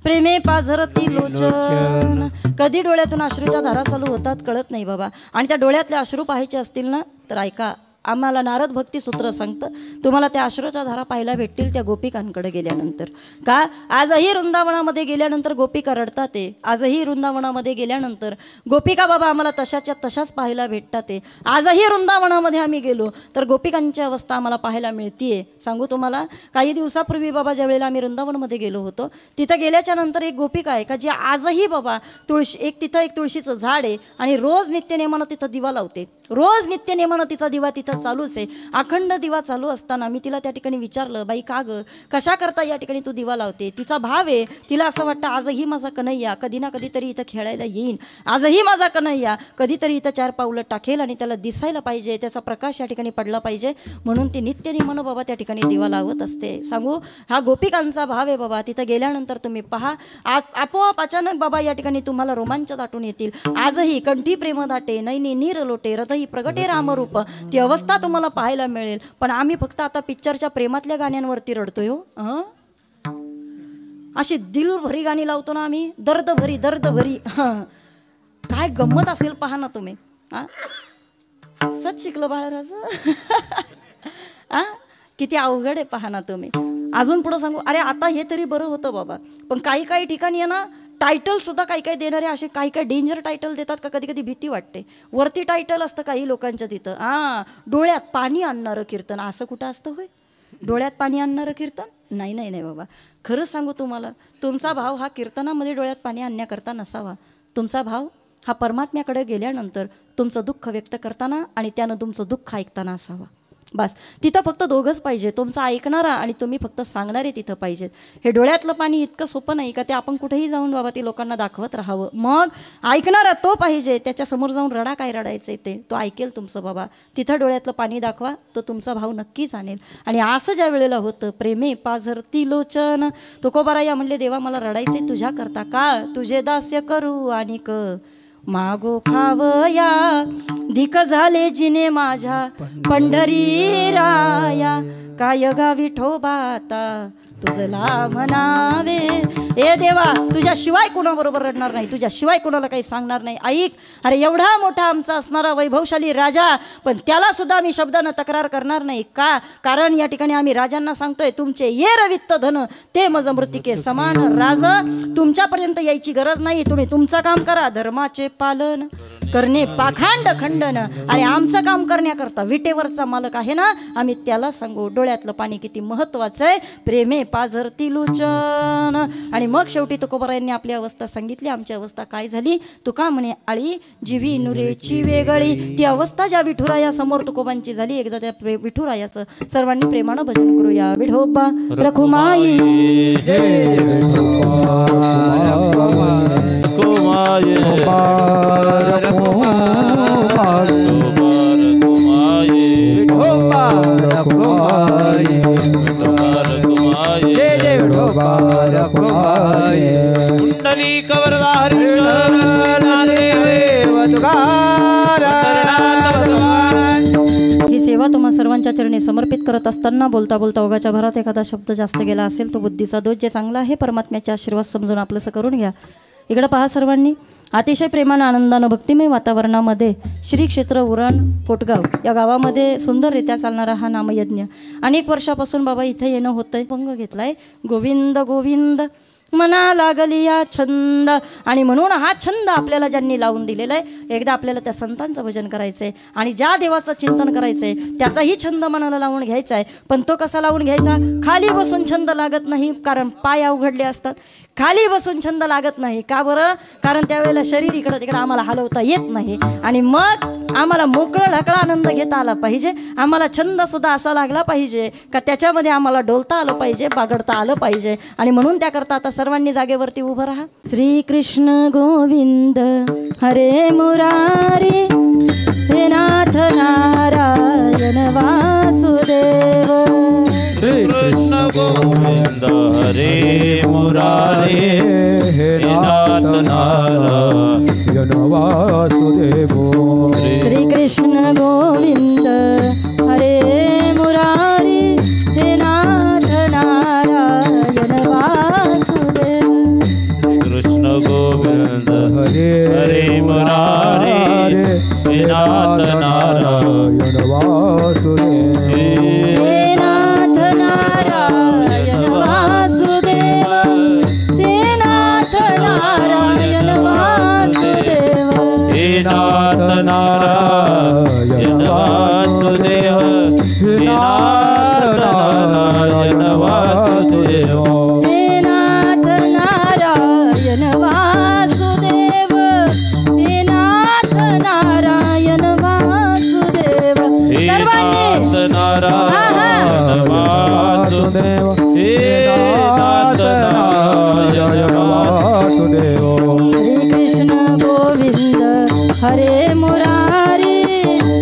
प्रेमे पाझरती लोचन. कधी डोळ्यातून अश्रूच्या धारा चालू होतात कळत नाही बाबा. आणि त्या डोळ्यातले अश्रू पाहायचे असतील ना तर ऐका, आम्हाला नारद भक्ती सूत्र सांगतं, तुम्हाला त्या अश्रूच्या धारा पाहायला भेटतील त्या गोपिकांकडे गेल्यानंतर. का आजही वृंदावनामध्ये गेल्यानंतर गोपिका रडतात ते, आजही वृंदावनामध्ये गेल्यानंतर गोपिका बाबा आम्हाला तशाच्या तशाच पाहायला भेटतात ते. आजही वृंदावनामध्ये आम्ही गेलो तर गोपिकांची अवस्था आम्हाला पाहायला मिळतीये. सांगू तुम्हाला, काही दिवसापूर्वी बाबा ज्या वेळेला आम्ही वृंदावनमध्ये गेलो होतो, तिथं गेल्याच्या नंतर एक गोपिका आहे का जी आजही बाबा तिथं एक तुळशीचं झाड आहे आणि रोज नित्यनेमानं तिथं दिवा लावते. रोज नित्यनेमानं तिचा दिवा तिथं चालूच आहे. अखंड दिवा चालू असताना मी तिला त्या ठिकाणी विचारलं, बाई का ग कशा करता या ठिकाणी तू दिवा लावते. तिचा भाव आहे, तिला असं वाटतं आजही माझा कन्हैया कधी ना कधीतरी इथं खेळायला येईन, आजही माझा कन्हैया कधीतरी इथं 4 पावलं टाकेल आणि त्याला दिसायला पाहिजे, त्याचा प्रकाश या ठिकाणी पडला पाहिजे, म्हणून ती नित्यनेमानं बाबा त्या ठिकाणी दिवा लावत असते. सांगू, हा गोपिकांचा भाव आहे बाबा. तिथं गेल्यानंतर तुम्ही पहा, आपोआप अचानक बाबा या ठिकाणी तुम्हाला रोमांच दाटून येतील. आजही कंठी प्रेम दाटे, नैनी नीर लोटे, हृदयी प्रगटे रामरूप, ती अवस्था तुम्हाला पाहायला मिळेल. पण आम्ही फक्त आता पिक्चरच्या प्रेमातल्या गाण्यांवरती रडतोय हो. अशी दिलभरी गाणी लावतो ना आम्ही, दर्द भरी दर्द भरी. काय गंमत असेल पहा ना तुम्ही. सच शिकलो बाळराज. किती अवघड आहे पहा ना तुम्ही. अजून पुढं सांगू, अरे आता हे तरी बरं होतं बाबा, पण काही काही ठिकाणी आहे ना टायटल सुद्धा काही काही देणारे असे काही काही डेंजर टायटल देतात का कधी कधी भीती वाटते. वरती टायटल असतं काही लोकांच्या तिथं, डोळ्यात पाणी आणणारं कीर्तन. असं कुठं असतं होय, डोळ्यात पाणी आणणारं कीर्तन? नाही नाही नाही बाबा, खरंच सांगू तुम्हाला, तुमचा भाव हा कीर्तनामध्ये डोळ्यात पाणी आणण्याकरता नसावा. तुमचा भाव हा परमात्म्याकडे गेल्यानंतर तुमचं दुःख व्यक्त करताना आणि त्यानं तुमचं दुःख ऐकताना असावा. बस तिथं फक्त दोघंच पाहिजे, तुमचा ऐकणारा आणि तुम्ही फक्त सांगणारे तिथं पाहिजेत. हे डोळ्यातलं पाणी इतकं सोपं नाही का ते आपण कुठेही जाऊन बाबा ते लोकांना दाखवत राहावं. मग ऐकणारा तो पाहिजे, त्याच्यासमोर जाऊन रडा काय रडायचं ते तो ऐकेल तुमचं बाबा. तिथं डोळ्यातलं पाणी दाखवा, तो तुमचा भाव नक्कीच आणेल. आणि असं ज्या वेळेला होतं, प्रेमे पाझरती लोचन, तुकोबाराया म्हणले, देवा मला रडायचे तुझ्या करता, का तुझे दास्य करू आणि मागो खावया, धिक झाले जिने माझ्या पंढरी राया, काय गा विठोबा आता तुझला म्हणावे. ए देवा, तुझ्याशिवाय कोणाबरोबर रडणार नाही, तुझ्याशिवाय कोणाला काही सांगणार नाही. ऐक, अरे एवढा मोठा आमचा असणारा वैभवशाली राजा, पण त्याला सुद्धा आम्ही शब्दानं तक्रार करणार नाही. का? कारण या ठिकाणी आम्ही राजांना सांगतोय, तुमचे ये रवित्त धन ते मज मृतिके समान. राज तुमच्यापर्यंत यायची गरज नाही, तुम्ही तुमचं काम करा, धर्माचे पालन करणे पाखांड खंडन. अरे आमचं काम करण्याकरता विटेवरचा मालक आहे ना, आम्ही त्याला सांगू. डोळ्यातलं पाणी किती महत्वाचं आहे, प्रेमे पाझरती लोचन. आणि मग शेवटी तुकोबारायांनी आपली अवस्था सांगितली. आमची अवस्था काय झाली, तुका म्हणे आळी जीवी नुरेची वेगळी. ती अवस्था ज्या विठुराया समोर तुकोबांची झाली, एकदा त्या विठुरायाचं सर्वांनी प्रेमानं भजन करूया. विठोबा रखुमाई कुंडली कवरदार सेवा तुम्हा सर्वांच्या चरणी समर्पित करत असताना बोलता बोलता ओघाच्या भरात एखादा शब्द जास्त गेला असेल तो बुद्धीचा दोष, जे चांगला आहे परमात्म्याचे आशीर्वाद समजून आपलंसं करून घ्या. इकडं पहा सर्वांनी, अतिशय प्रेमानं आनंदानं भक्तिमय वातावरणामध्ये श्री क्षेत्र उरण कोटगाव या गावामध्ये सुंदररित्या चालणारा हा नामयज्ञ. अनेक वर्षापासून बाबा इथे येणं होतंय. पंग घेतलाय गोविंद गोविंद मना लागली या छंद, आणि म्हणून हा छंद आपल्याला ज्यांनी लावून दिलेला आहे. एकदा आपल्याला त्या संतांचं भजन करायचं आहे आणि ज्या देवाचं चिंतन करायचं आहे त्याचाही छंद मनाला लावून घ्यायचा आहे. पण तो कसा लावून घ्यायचा? खाली बसून छंद लागत नाही, कारण पाय अवघडले असतात. खाली बसून छंद लागत नाही का बरं? कारण त्यावेळेला शरीर इकडं तिकडं आम्हाला हलवता येत नाही, आणि मग आम्हाला मोकळं ढकळा आनंद घेता आला पाहिजे. आम्हाला छंद सुद्धा असा लागला पाहिजे का त्याच्यामध्ये आम्हाला डोलता आलं पाहिजे, बागडता आलं पाहिजे. आणि म्हणून त्याकरता आता सर्वांनी जागेवरती उभं राहा. श्री कृष्ण गोविंद हरे मुरारी, हे नाथ नारायण वासुदेव. श्री कृष्ण गोविंद हरे मुरारे, हे नाथ नारायण वासुदेव. श्री कृष्ण गोविंद हरे मुरारी, हे नाथ नारायण वासुदेव. कृष्ण गोविंद हरे मुरारे, हे नाथ नारायण वासुदेव. हे नाथ नारायण वासुदेव, हे नाथ नारायण वासुदेव. हे नाथ नारायण वासुदेव, हे नाथ नारायण वासुदेव. हे नाथ नारायण वासुदेव, हे नाथ नारायण वासुदेव. हे सर्वांनी नाथ नारायण वासुदेव, हे नाथ नारायण वासुदेव. श्री कृष्ण गोविंद हरे मुरारी,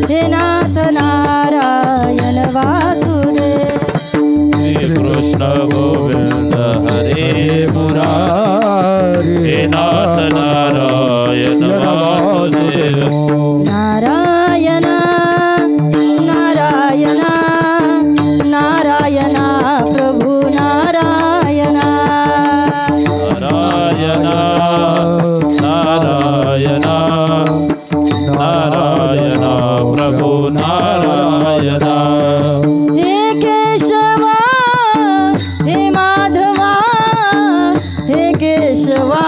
हे नाथ नारायण वासुदेव. श्री कृष्ण गोविंद हरे मुरारी, हे नाथ नारायण वासुदेव. नारायण नारायण नारायण प्रभु नारायण. नारायण नारायण नारायण प्रभु नारायण. हे केशवा हे माधवा, हे केशवा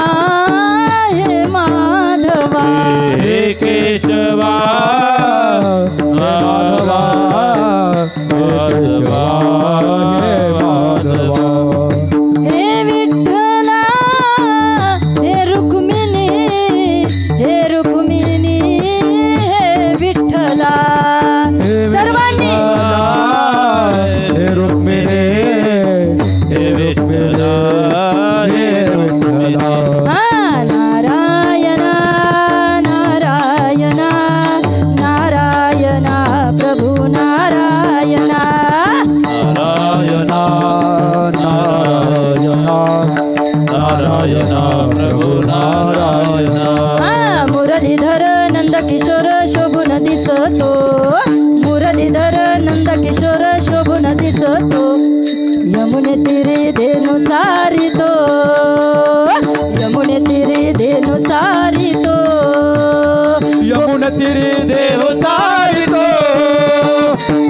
हे माधवा. हे केशवा माधवा, केशवा हे माधवा. हे विठ्ठला हे रुक्मिणी, हे रुक्मिणी हे विठ्ठला. सर्वांनी हे रुक्मिणी, हे विठ्ठला, हे रुक्मिणी. नारायण नारायण नारायण प्रभु नारायण. नारायण नारायण नारायण प्रभु नारायण. मुरलीधर नंदकिशोर शोभून दिसतो, मुरलीधर नंदकिशोर शोभून दिसतो. यमुने तीरे धेनु चारितो, यमुने तीरे धेनु चारितो. यमुन तिरी देव तारितो,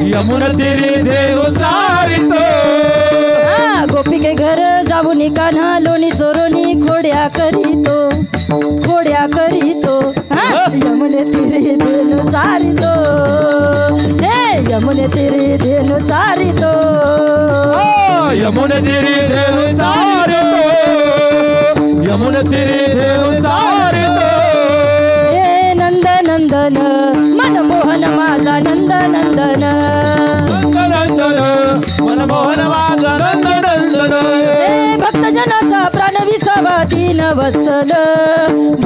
यमुन तिरी देव तारितो. गोपिके घर जाऊन कान्हा लोणी चोरोनी खोड्या करीतो, खोड्या करीतो. यमुने तीरे धेनु चारितो, हे यमुने तीरे धेनु चारितो. यमुन तिरी देव तारितो, यमुन तिरी देव तारितो. हे नंद नंदन मनमोहन माझा नंद नंदन. नंदन मनमोहन माझा नंद नंदन. हे भक्तजनाचा प्राण विसावा दीन वत्सल,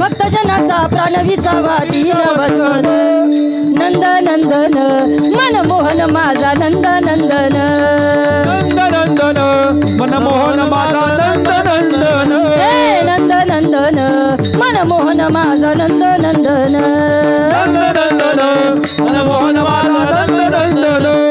भक्तजनाचा प्राण विसावा दीन वत्सल. नंद नंदन मनमोहन माझा नंद नंदन. नंद नंदन मनमोहन माझा नंद नंदन. हे नंद नंदन मनमोहन माझा नंद नंदन. नंद नंदन मनमोहन माझा नंद नंदन.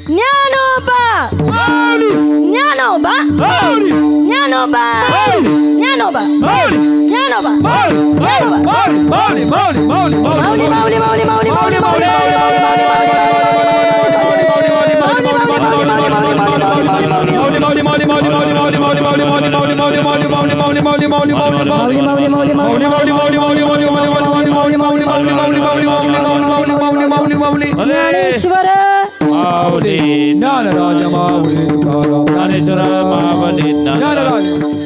ज्ञानोबा ज्ञानोबा ज्ञानोबा ज्ञानोबा ज्ञानोबा ज्ञानोबा माऊली माऊली माऊली माऊली माऊली माऊली माऊली ज्ञानेश्वर माऊली ज्ञानराज माऊली तुकाराम ज्ञानेश्वर माऊली ज्ञानराज